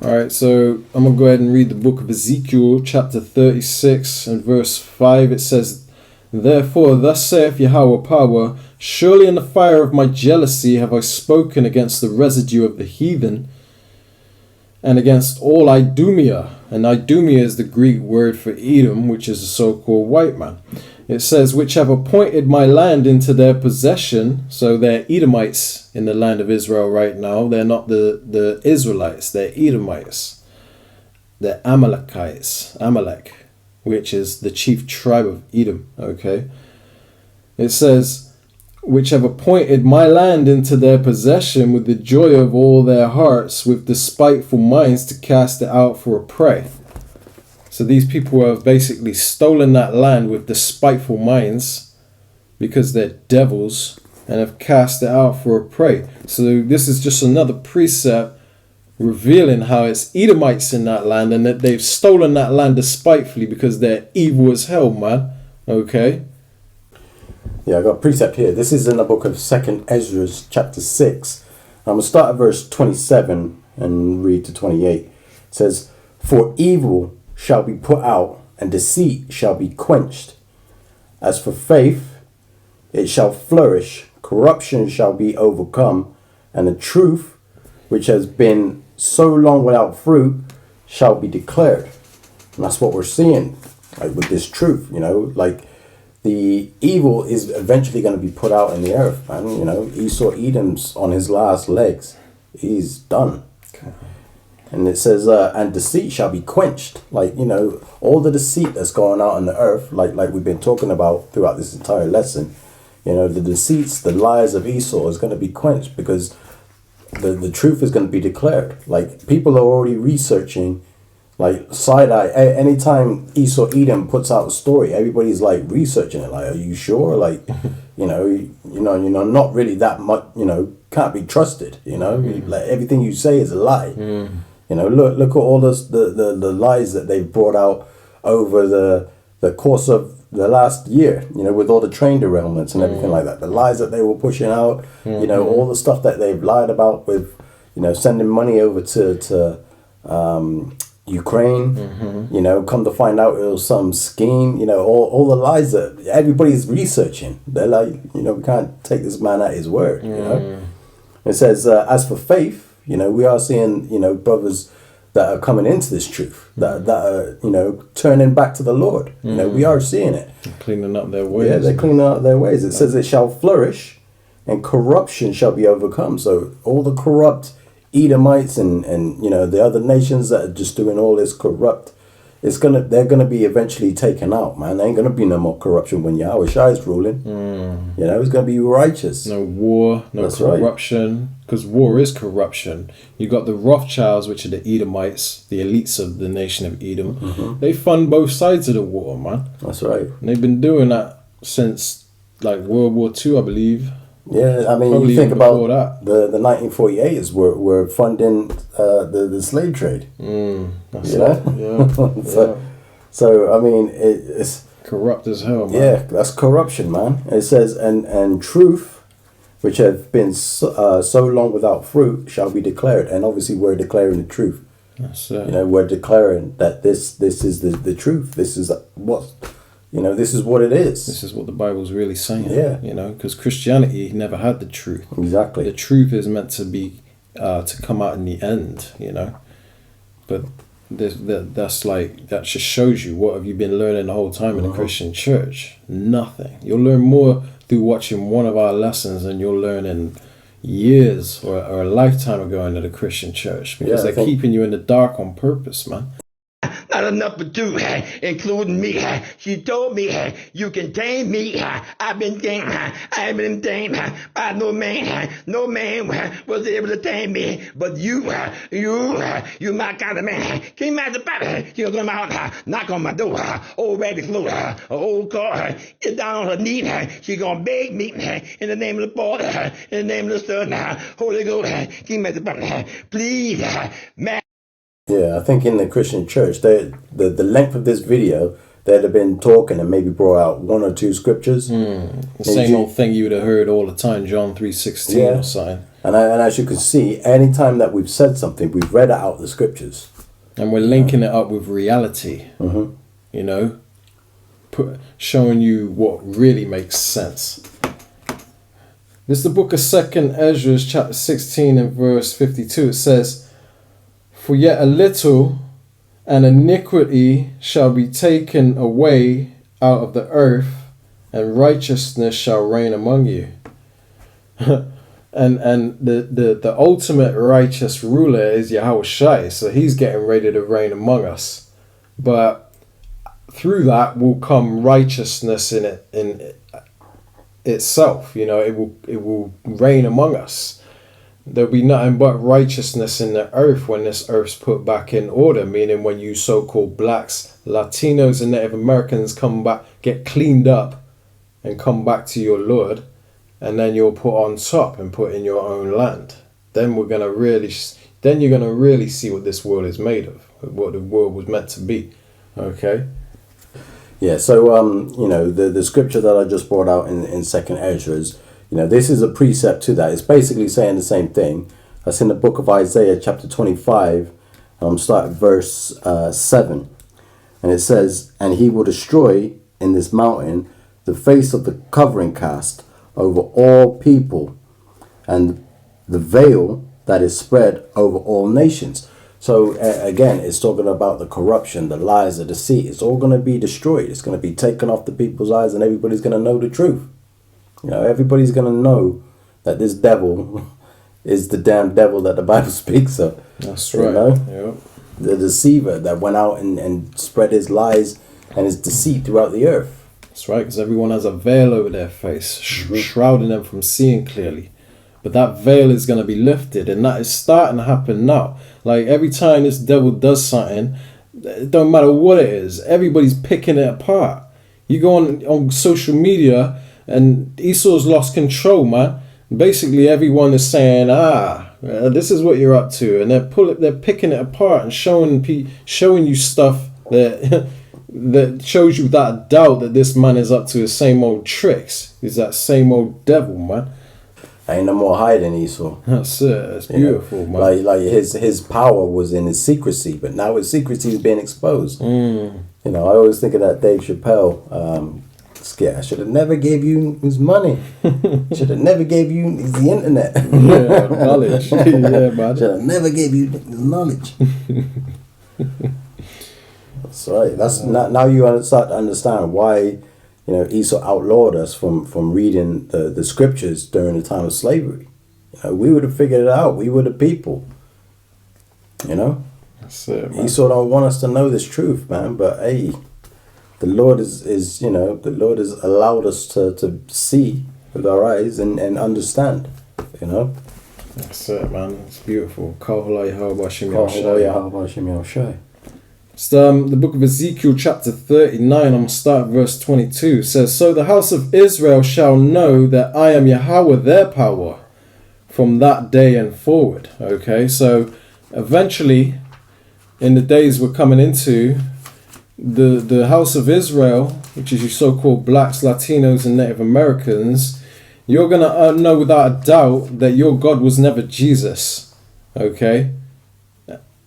Alright, so I'm going to go ahead and read the book of Ezekiel, chapter 36, and verse 5. It says, "Therefore, thus saith Yahweh power, surely in the fire of my jealousy have I spoken against the residue of the heathen, and against all Idumea." And Idumea is the Greek word for Edom, which is a so-called white man. It says, "Which have appointed my land into their possession." So they're Edomites in the land of Israel right now. They're not the Israelites. They're Edomites. They're Amalekites. Amalek, which is the chief tribe of Edom. Okay. It says, "Which have appointed my land into their possession with the joy of all their hearts, with despiteful minds to cast it out for a prey." So these people have basically stolen that land with despiteful minds, because they're devils, and have cast it out for a prey. So this is just another precept revealing how it's Edomites in that land, and that they've stolen that land despitefully because they're evil as hell, man. Okay? Yeah, I got a precept here. This is in the book of 2nd Ezra, chapter 6. I'm going to start at verse 27 and read to 28. It says, "For evil shall be put out, and deceit shall be quenched. As for faith, it shall flourish, corruption shall be overcome, and the truth which has been so long without fruit shall be declared. And that's what we're seeing, like with this truth, you know, like the evil is eventually going to be put out in the earth, man. You know, Esau Edom's on his last legs. He's done. Okay. And it says, and deceit shall be quenched. Like, you know, all the deceit that's going out on the earth, like we've been talking about throughout this entire lesson, you know, the deceits, the lies of Esau is going to be quenched because the truth is going to be declared. Like, people are already researching, like, side-eye. Anytime Esau Edom puts out a story, everybody's, like, researching it. Like, are you sure? Like, you know, not really that much, you know, can't be trusted, you know? Like, everything you say is a lie. You know, look at all the lies that they've brought out over the course of the last year, you know, with all the train derailments and everything like that. The lies that they were pushing out, you know, all the stuff that they've lied about with, you know, sending money over to Ukraine, you know, come to find out it was some scheme, you know, all the lies that everybody's researching. They're like, you know, we can't take this man at his word, you know. It says, as for faith, you know, we are seeing, you know, brothers that are coming into this truth, that are, you know, turning back to the Lord. You know, we are seeing it. Cleaning up their ways. Yeah, they're cleaning up their ways. It says it shall flourish and corruption shall be overcome. So all the corrupt Edomites and you know, the other nations that are just doing all this corrupt, they're gonna be eventually taken out, man. There ain't gonna be no more corruption when Yahweh Shai is ruling. You know, it's gonna be righteous. No war, no That's corruption. Because war is corruption. You got the Rothschilds, which are the Edomites, the elites of the nation of Edom. They fund both sides of the war, man. That's right. And they've been doing that since like World War II, I believe. Yeah, I mean, Probably you think about that. the 1948ers were funding the slave trade. That's you know? Yeah. So I mean, it's corrupt as hell, man. Yeah, that's corruption, man. It says, and truth, which have been so long without fruit, shall be declared. And obviously, we're declaring the truth. That's it. You know, we're declaring that this is the truth. This is what. You know, this is what it is. This is what the Bible's really saying. Yeah. You know, because Christianity never had the truth. Exactly. The truth is meant to be, to come out in the end, you know. But that's like, that just shows you what have you been learning the whole time in the Christian church. Nothing. You'll learn more through watching one of our lessons than you'll learn in years or a lifetime of going to the Christian church. Because they're keeping you in the dark on purpose, man. Not enough to do, including me. She told me, you can tame me. I've been tamed. I've been tamed by no man. No man was able to tame me. But you my kind of man. Can you imagine, Bobby? She gonna come out, knock on my door. Old raggedy floor, old car. Get down on her knee. She gonna beg me in the name of the Father, in the name of the Son, Holy Ghost. Can you imagine, Bobby? Please, man. Yeah, I think in the Christian church, the length of this video, they'd have been talking and maybe brought out one or two scriptures. The same old thing you would have heard all the time, John 3:16 or something. And as you can see, anytime that we've said something, we've read out the scriptures. And we're linking it up with reality, you know, showing you what really makes sense. This is the book of 2nd Ezra, chapter 16 and verse 52. It says, for yet a little, and iniquity shall be taken away out of the earth, and righteousness shall reign among you. and the ultimate righteous ruler is Yahweh Shai, so he's getting ready to reign among us. But through that will come righteousness in itself. You know, it will reign among us. There'll be nothing but righteousness in the earth when this earth's put back in order, meaning when you so-called blacks, Latinos and Native Americans come back, get cleaned up and come back to your Lord, and then you're put on top and put in your own land. Then you're going to really see what this world is made of, what the world was meant to be. Okay? Yeah, so, you know, the scripture that I just brought out in 2nd Ezra is, you know, this is a precept to that. It's basically saying the same thing. That's in the book of Isaiah, chapter 25. Start at verse 7. And it says, and he will destroy in this mountain the face of the covering cast over all people, and the veil that is spread over all nations. So again, it's talking about the corruption, the lies, the deceit. It's all going to be destroyed. It's going to be taken off the people's eyes, and everybody's going to know the truth. You know, everybody's going to know that this devil is the damn devil that the Bible speaks of. That's right. You know? Yep. The deceiver that went out and spread his lies and his deceit throughout the earth. That's right, because everyone has a veil over their face, shrouding them from seeing clearly. But that veil is going to be lifted, and that is starting to happen now. Like, every time this devil does something, it don't matter what it is, everybody's picking it apart. You go on social media, and Esau's lost control, man. Basically, everyone is saying, this is what you're up to, and they're picking it apart and showing you stuff that that shows you without doubt that this man is up to his same old tricks. He's that same old devil, man. Ain't no more hiding Esau. That's it. That's beautiful, man. Like his power was in his secrecy, but now his secrecy is being exposed. You know, I always think of that Dave Chappelle skit. I should have never gave you his money. Should have never gave you the internet. Yeah, knowledge. Yeah, man. Should have never gave you the knowledge. That's right. That's now you start to understand why, you know, Esau outlawed us from reading the scriptures during the time of slavery. You know, we would have figured it out. We were the people. You know, that's it, man. Esau don't want us to know this truth, man. But hey, the Lord is you know, the Lord has allowed us to see with our eyes and understand. You know. That's it, man. It's beautiful. It's the book of Ezekiel chapter 39, I'm going to start at verse 22. It says, so the house of Israel shall know that I am Yahweh their power from that day and forward. Okay, so eventually, in the days we're coming into, the house of Israel, which is your so-called blacks, Latinos, and Native Americans, you're going to know without a doubt that your God was never Jesus. Okay?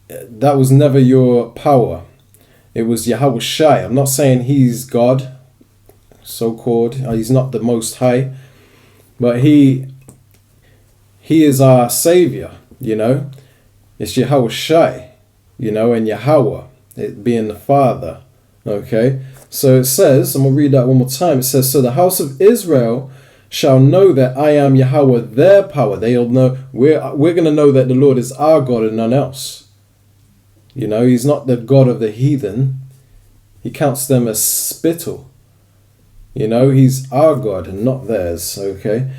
That was never your power. It was Yahweh Shai. I'm not saying he's God, so-called. He's not the Most High. But he is our Savior, you know. It's Yahweh Shai, you know, and Yahweh, it being the Father. Okay? So it says, I'm going to read that one more time. It says, so the house of Israel shall know that I am Yahweh their power. They'll know, we're going to know that the Lord is our God and none else. You know, he's not the God of the heathen. He counts them as spittle. You know, he's our God and not theirs, okay?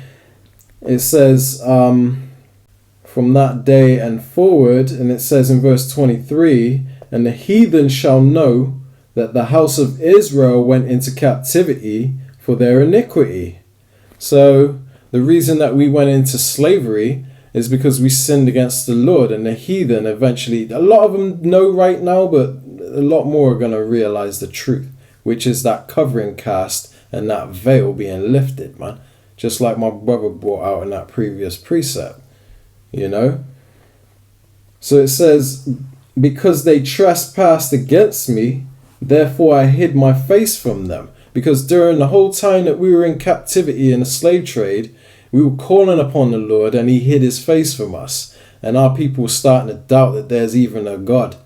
It says, from that day and forward, and it says in verse 23, and the heathen shall know that the house of Israel went into captivity for their iniquity. So, the reason that we went into slavery is because we sinned against the Lord, and the heathen eventually, a lot of them know right now, but a lot more are going to realize the truth, which is that covering cast and that veil being lifted, man. Just like my brother brought out in that previous precept, you know. So it says, because they trespassed against me, therefore I hid my face from them. Because during the whole time that we were in captivity in the slave trade, we were calling upon the Lord and he hid his face from us. And our people were starting to doubt that there's even a God.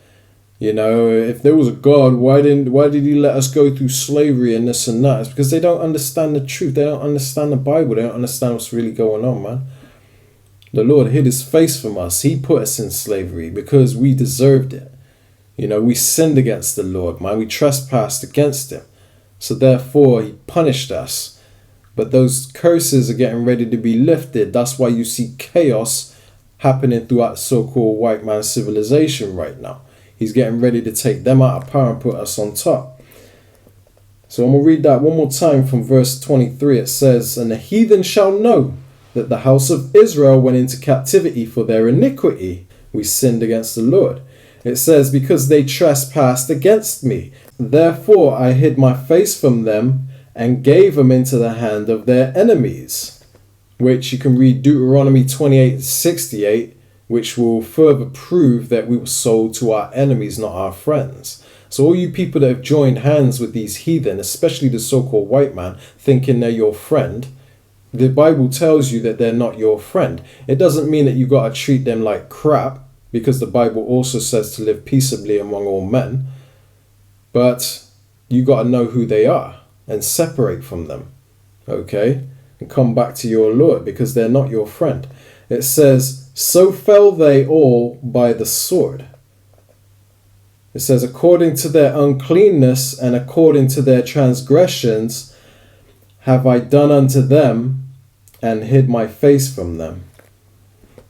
You know, if there was a God, why did he let us go through slavery and this and that? It's because they don't understand the truth. They don't understand the Bible. They don't understand what's really going on, man. The Lord hid his face from us. He put us in slavery because we deserved it. You know, we sinned against the Lord, man. We trespassed against him. So therefore, he punished us. But those curses are getting ready to be lifted. That's why you see chaos happening throughout so-called white man civilization right now. He's getting ready to take them out of power and put us on top. So I'm going to read that one more time from verse 23. It says, and the heathen shall know that the house of Israel went into captivity for their iniquity. We sinned against the Lord. It says, because they trespassed against me. Therefore I hid my face from them and gave them into the hand of their enemies. Which you can read Deuteronomy 28:68, which will further prove that we were sold to our enemies, not our friends. So all you people that have joined hands with these heathen, especially the so-called white man, thinking they're your friend, the Bible tells you that they're not your friend. It doesn't mean that you got to treat them like crap, because the Bible also says to live peaceably among all men. But you got to know who they are and separate from them, okay? And come back to your Lord, because they're not your friend. It says, so fell they all by the sword. It says, according to their uncleanness and according to their transgressions have I done unto them, and hid my face from them.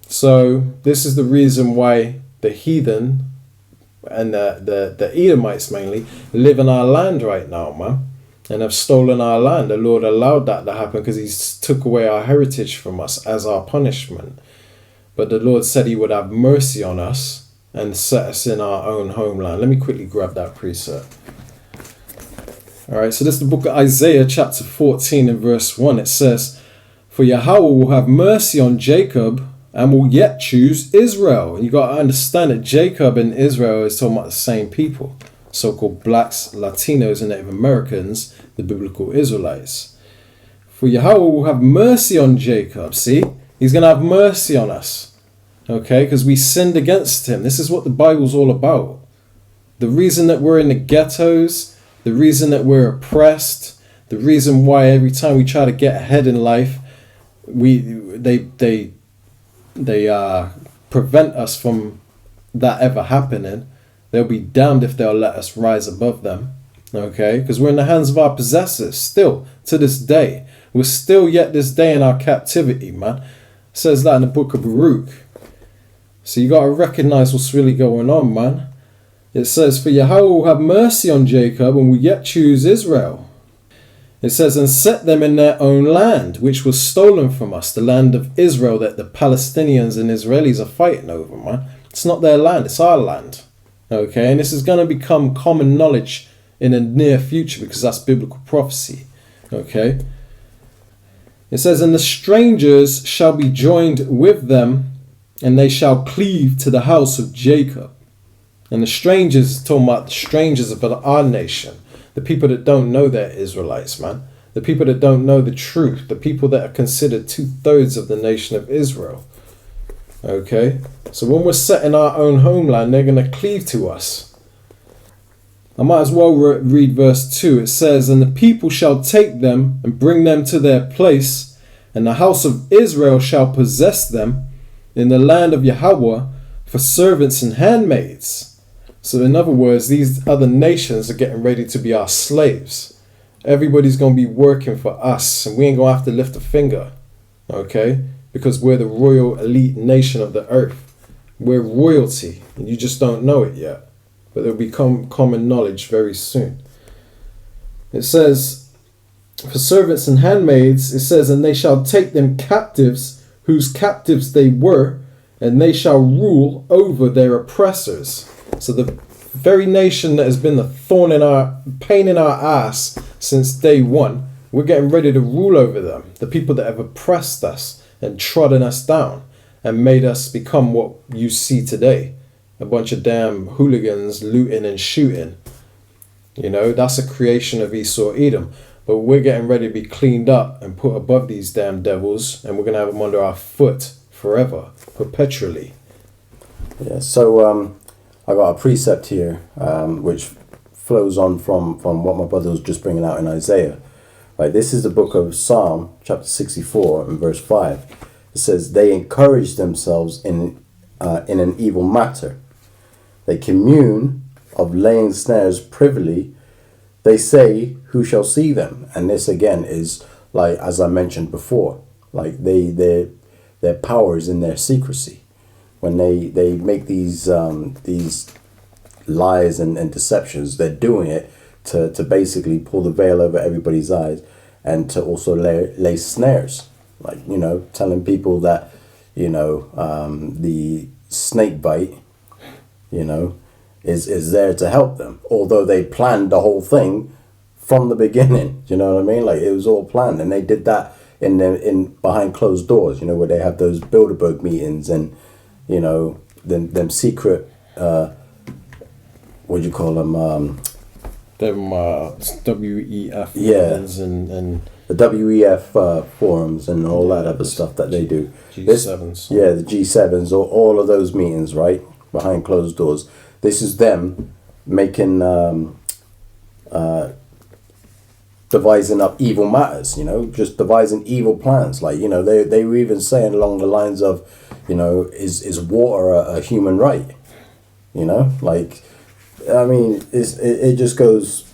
So this is the reason why the heathen and the Edomites mainly live in our land right now, man, and have stolen our land. The Lord allowed that to happen because he took away our heritage from us as our punishment. But the Lord said he would have mercy on us and set us in our own homeland. Let me quickly grab that precept. All right, so this is the book of Isaiah chapter 14 and verse 1. It says, for Yahweh will have mercy on Jacob and will yet choose Israel. And you got to understand that Jacob and Israel is talking about the same people. So-called blacks, Latinos, and Native Americans, the biblical Israelites. For Yahweh will have mercy on Jacob. See, he's going to have mercy on us. Okay, because we sinned against him. This is what the Bible's all about. The reason that we're in the ghettos, the reason that we're oppressed, the reason why every time we try to get ahead in life, they prevent us from that ever happening. They'll be damned if they'll let us rise above them. Okay, because we're in the hands of our possessors still to this day. We're still yet this day in our captivity, man. It says that in the book of Baruch. So you got to recognize what's really going on, man. It says, for Yahweh will have mercy on Jacob and will yet choose Israel. It says, and set them in their own land, which was stolen from us, the land of Israel that the Palestinians and Israelis are fighting over, man. It's not their land, it's our land. Okay, and this is going to become common knowledge in the near future because that's biblical prophecy. Okay. It says, and the strangers shall be joined with them, and they shall cleave to the house of Jacob. And the strangers is talking about the strangers of our nation. The people that don't know they're Israelites, man. The people that don't know the truth. The people that are considered 2/3 of the nation of Israel. Okay? So when we're set in our own homeland, they're going to cleave to us. I might as well read verse 2. It says, and the people shall take them and bring them to their place, and the house of Israel shall possess them in the land of Yahweh for servants and handmaids. So in other words, these other nations are getting ready to be our slaves. Everybody's going to be working for us, and we ain't going to have to lift a finger. Okay? Because we're the royal elite nation of the earth. We're royalty, and you just don't know it yet. But it'll become common knowledge very soon. It says, for servants and handmaids, it says, and they shall take them captives, whose captives they were, and they shall rule over their oppressors. So the very nation that has been the pain in our ass since day one, we're getting ready to rule over them. The people that have oppressed us and trodden us down and made us become what you see today. A bunch of damn hooligans looting and shooting. You know, that's a creation of Esau, Edom. But we're getting ready to be cleaned up and put above these damn devils, and we're going to have them under our foot forever, perpetually. Yeah, so I got a precept here, which flows on from what my brother was just bringing out in Isaiah. Right, this is the book of Psalm, chapter 64, and verse 5. It says, they encourage themselves in an evil matter. They commune of laying snares privily. They say, who shall see them? And this again is like, as I mentioned before, like their power is in their secrecy. When they make these lies and deceptions, they're doing it to basically pull the veil over everybody's eyes and to also lay snares. Like, you know, telling people that, you know, the snake bite, you know, is there to help them. Although they planned the whole thing from the beginning, you know what I mean? Like, it was all planned, and they did that in behind closed doors, you know, where they have those Bilderberg meetings and, you know, them secret, what do you call them? WEF yeah, and the WEF forums and all that other stuff that they do. G7s. The G7s, or all of those meetings, right, behind closed doors. This is them making, devising up evil matters, just devising evil plans. Like, they were even saying along the lines of, is water a human right? Like, I mean, it just goes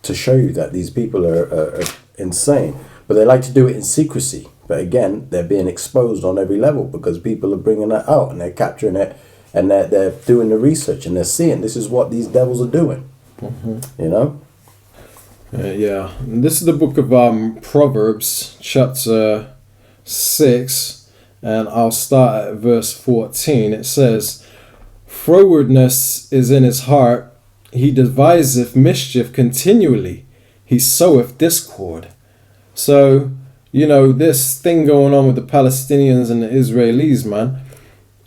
to show you that these people are insane. But they like to do it in secrecy. But again, they're being exposed on every level because people are bringing that out and they're capturing it and they're doing the research and they're seeing this is what these devils are doing. Yeah. And this is the book of Proverbs, chapter 6, and I'll start at verse 14. It says, "Frowardness is in his heart, he deviseth mischief continually, he soweth discord." So, this thing going on with the Palestinians and the Israelis, man,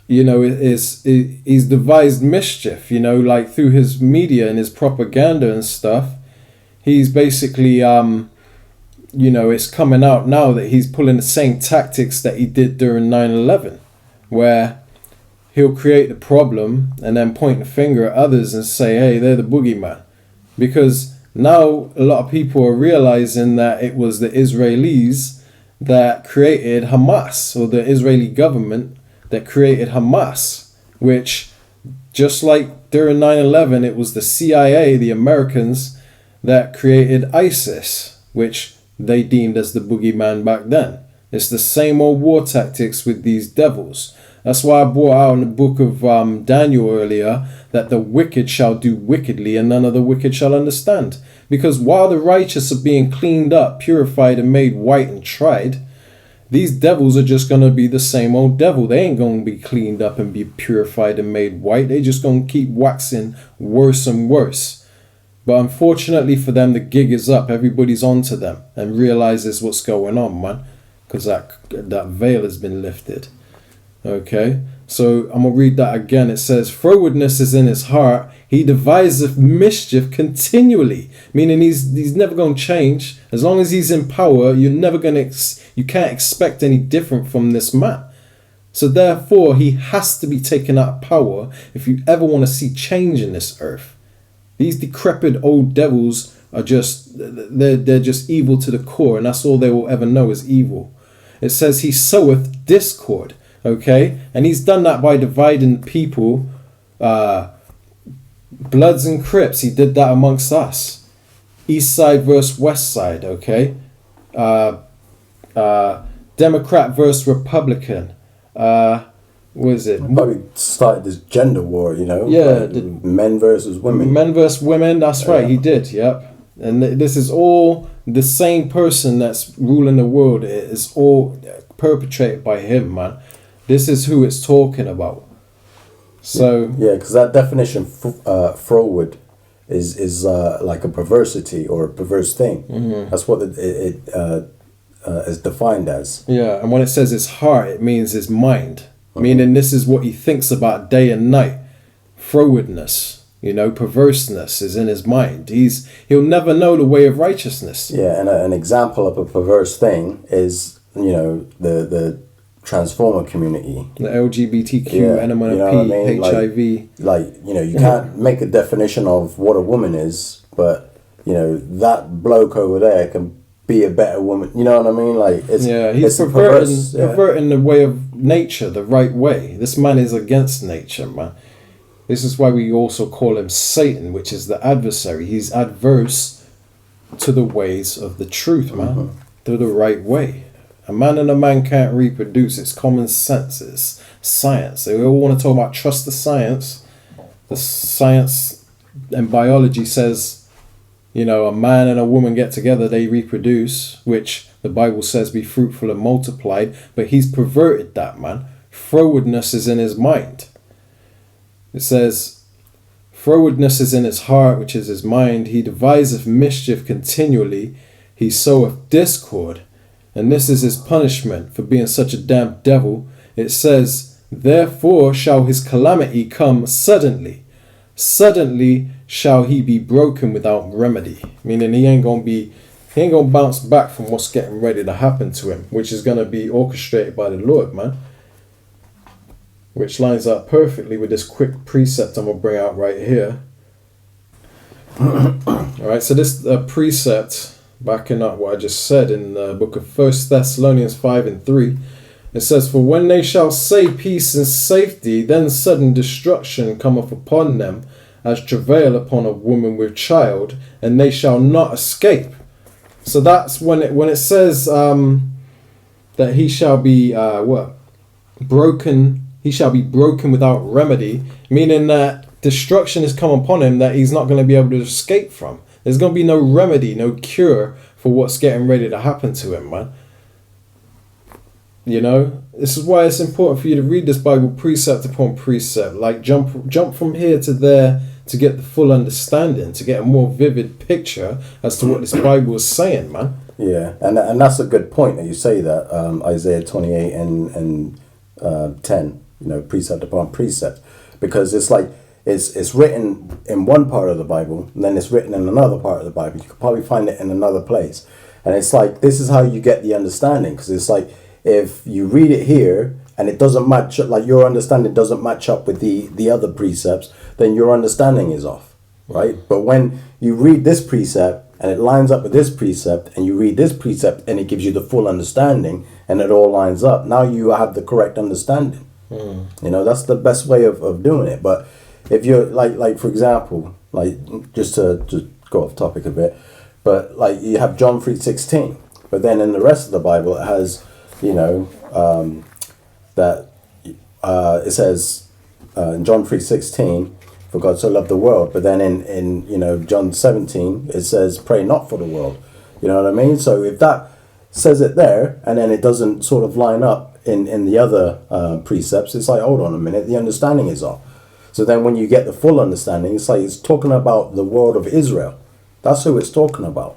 he's devised mischief, like through his media and his propaganda and stuff. He's basically, it's coming out now that he's pulling the same tactics that he did during 9/11, where he'll create the problem and then point the finger at others and say, hey, they're the boogeyman. Because now a lot of people are realizing that it was the Israelis that created Hamas, or the Israeli government that created Hamas, which, just like during 9/11, it was the CIA, the Americans, that created ISIS, which they deemed as the boogeyman back then. It's the same old war tactics with these devils. That's why I brought out in the book of Daniel earlier that the wicked shall do wickedly and none of the wicked shall understand. Because while the righteous are being cleaned up, purified and made white and tried, these devils are just going to be the same old devil. They ain't going to be cleaned up and be purified and made white. They just going to keep waxing worse and worse. But unfortunately for them, the gig is up. Everybody's onto them and realizes what's going on, man. Because that veil has been lifted. Okay, so I'm going to read that again. It says, "Frowardness is in his heart. He deviseth mischief continually." Meaning he's never going to change. As long as he's in power, you're never going to, you can't expect any different from this man. So therefore, he has to be taken out of power if you ever want to see change in this earth. These decrepit old devils are they're just evil to the core, and that's all they will ever know is evil. It says he soweth discord, okay? And he's done that by dividing people, Bloods and Crips. He did that amongst us. East side versus west side, okay? Democrat versus Republican. What is it? Probably started this gender war, Yeah, like men versus women. Men versus women, that's right, he did, yep. And this is all the same person that's ruling the world. It is all perpetrated by him, man. This is who it's talking about. So yeah, because that definition, froward, is like a perversity or a perverse thing. Mm-hmm. That's what it is defined as. Yeah, and when it says his heart, it means his mind. Meaning this is what he thinks about day and night. Frowardness, perverseness is in his mind. He'll never know the way of righteousness. Yeah, and an example of a perverse thing is, the transformer community. The LGBTQ, NMNP, HIV. You can't make a definition of what a woman is, but, that bloke over there can be a better woman. You know what I mean? He's perverting the way of nature, the right way. This man is against nature, man. This is why we also call him Satan, which is the adversary. He's adverse to the ways of the truth, man. To the right way. A man and a man can't reproduce. It's common sense. It's science. They all want to talk about trust the science. The science and biology says, a man and a woman get together, they reproduce, which the Bible says be fruitful and multiplied. But he's perverted that, man. Frowardness is in his mind. It says, "Frowardness is in his heart, which is his mind. He deviseth mischief continually. He soweth discord." And this is his punishment for being such a damn devil. It says, "Therefore shall his calamity come suddenly. Suddenly shall he be broken without remedy." Meaning he ain't going to be He ain't gonna bounce back from what's getting ready to happen to him, which is gonna be orchestrated by the Lord, man. Which lines up perfectly with this quick precept I'm gonna bring out right here. Alright, so this precept, backing up what I just said in the book of 1 Thessalonians 5 and 3, it says, "For when they shall say peace and safety, then sudden destruction cometh upon them, as travail upon a woman with child, and they shall not escape." So that's when it says that he shall be broken. He shall be broken without remedy, meaning that destruction has come upon him that he's not going to be able to escape from. There's going to be no remedy, no cure for what's getting ready to happen to him, man. You know, this is why it's important for you to read this Bible precept upon precept, like jump from here to there to get the full understanding, to get a more vivid picture as to what this Bible is saying, man. Yeah, and that's a good point that you say that, Isaiah 28 and 10, you know, precept upon precept, because it's like it's written in one part of the Bible, and then it's written in another part of the Bible. You could probably find it in another place, and it's like this is how you get the understanding, because it's like if you read it here and it doesn't match up, like your understanding doesn't match up with the other precepts, then your understanding is off, right? But when you read this precept and it lines up with this precept, and you read this precept and it gives you the full understanding, and it all lines up, now you have the correct understanding. You know, that's the best way of doing it. But if you're like for example, like just to go off topic a bit, but like you have John 3:16, but then in the rest of the Bible it has, you know, that it says in John 3:16, "For God so loved the world," but then in you know John 17 it says, "Pray not for the world." You know what I mean? So if that says it there and then it doesn't sort of line up in the other precepts, it's like, hold on a minute, the understanding is off. So then when you get the full understanding, it's like it's talking about the world of Israel. That's who it's talking about,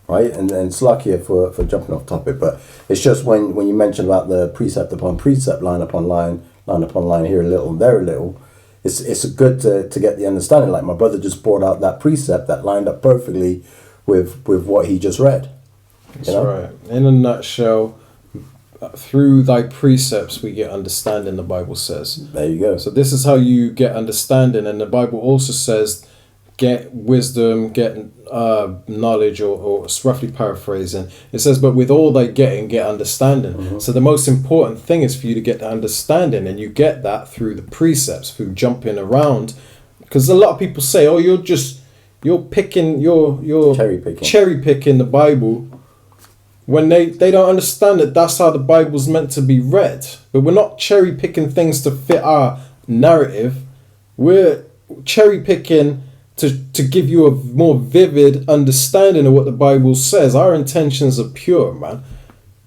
right? And it's lucky for jumping off topic, but it's just when you mention about the precept upon precept, line upon line upon line, here a little, there a little, it's good to get the understanding. Like my brother just brought out that precept that lined up perfectly with what he just read. That's right. In a nutshell, through thy precepts we get understanding, the Bible says. There you go. So this is how you get understanding, and the Bible also says get wisdom, get knowledge, or it's roughly paraphrasing. It says, but with all thy getting, get understanding. So the most important thing is for you to get the understanding, and you get that through the precepts, through jumping around. Because a lot of people say, oh, you're cherry picking the Bible, when they don't understand that that's how the Bible's meant to be read. But we're not cherry picking things to fit our narrative. We're cherry picking to give you a more vivid understanding of what the Bible says. Our intentions are pure, man.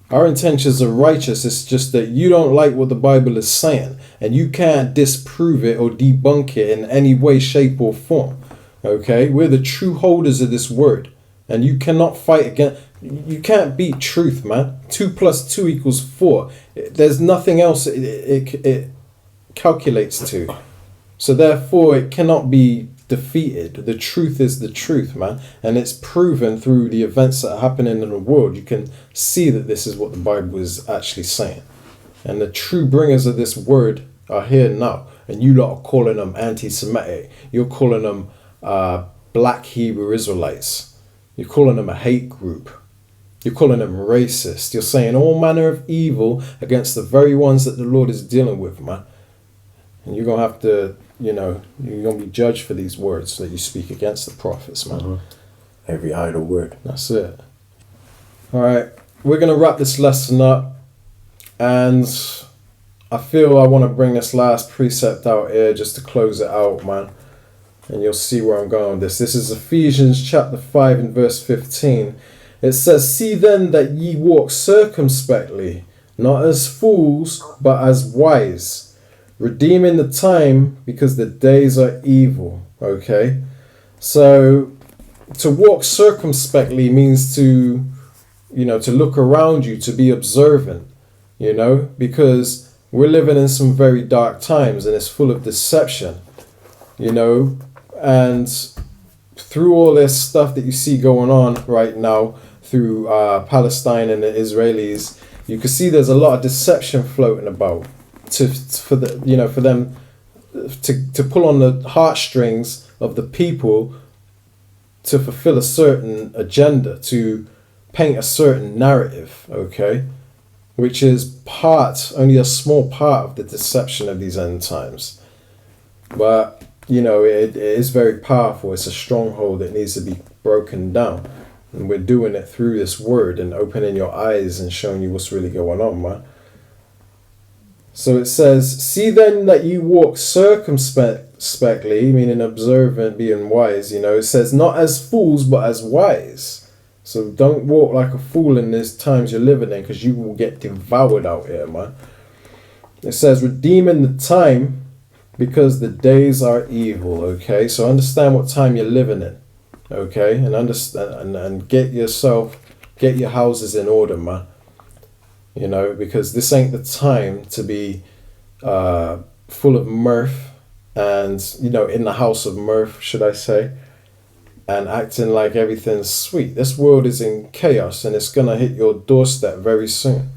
Our intentions are righteous. It's just that you don't like what the Bible is saying, and you can't disprove it or debunk it in any way, shape, or form. Okay? We're the true holders of this word, and you cannot fight against. You can't beat truth, man. 2 + 2 = 4. There's nothing else it calculates to. So therefore, it cannot be defeated. The truth is the truth, man. And it's proven through the events that are happening in the world. You can see that this is what the Bible is actually saying. And the true bringers of this word are here now. And you lot are calling them anti-Semitic. You're calling them black Hebrew Israelites. You're calling them a hate group. You're calling them racist. You're saying all manner of evil against the very ones that the Lord is dealing with, man. And you're going to have to, you know, you're going to be judged for these words that you speak against the prophets, man. Every idle word. That's it. All right. We're going to wrap this lesson up. And I feel I want to bring this last precept out here just to close it out, man. And you'll see where I'm going with this. This is Ephesians chapter 5 and verse 15. It says, "See then that ye walk circumspectly, not as fools, but as wise, redeeming the time, because the days are evil." Okay? So, to walk circumspectly means to, you know, to look around you, to be observant, you know, because we're living in some very dark times, and it's full of deception, you know, and through all this stuff that you see going on right now, through Palestine and the Israelis, you can see there's a lot of deception floating about for them to pull on the heartstrings of the people to fulfill a certain agenda, to paint a certain narrative, okay, which is only a small part of the deception of these end times. But it is very powerful. It's a stronghold that needs to be broken down, and we're doing it through this word and opening your eyes and showing you what's really going on, man. So it says, see then that you walk circumspectly, meaning observant, being wise. It says not as fools but as wise. So don't walk like a fool in these times you're living in, because you will get devoured out here, man. It says redeeming the time because the days are evil. Okay, so understand what time you're living in. Okay, and understand and get your houses in order, man. Because this ain't the time to be full of mirth and, in the house of mirth, should I say, and acting like everything's sweet. This world is in chaos, and it's going to hit your doorstep very soon.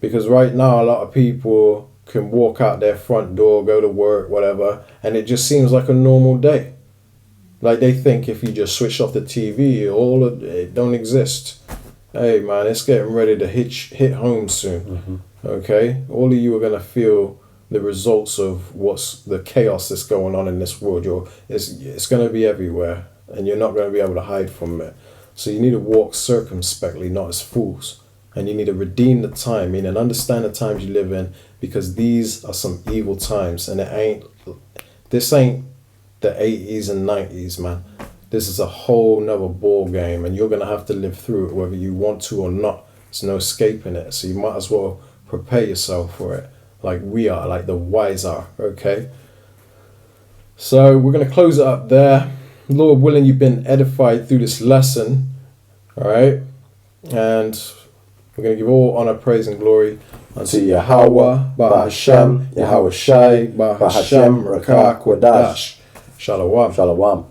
Because right now, a lot of people can walk out their front door, go to work, whatever, and it just seems like a normal day. Like they think if you just switch off the TV, it don't exist. Hey man, it's getting ready to hit home soon. Mm-hmm. Okay, all of you are gonna feel the results of what's the chaos that's going on in this world. It's gonna be everywhere, and you're not gonna be able to hide from it. So you need to walk circumspectly, not as fools, and you need to redeem the time, meaning understand the times you live in, because these are some evil times, and this ain't the 80s and 90s, man. This is a whole nother ball game, and you're going to have to live through it whether you want to or not. There's no escaping it, so you might as well prepare yourself for it like we are, like the wise are, okay? So we're going to close it up there. Lord willing, you've been edified through this lesson, all right? And we're going to give all honor, praise, and glory unto Yahweh, Bahashem, Yahweh Shai, Bahashem, Rakah, Kwadash. Shalom. Shalom.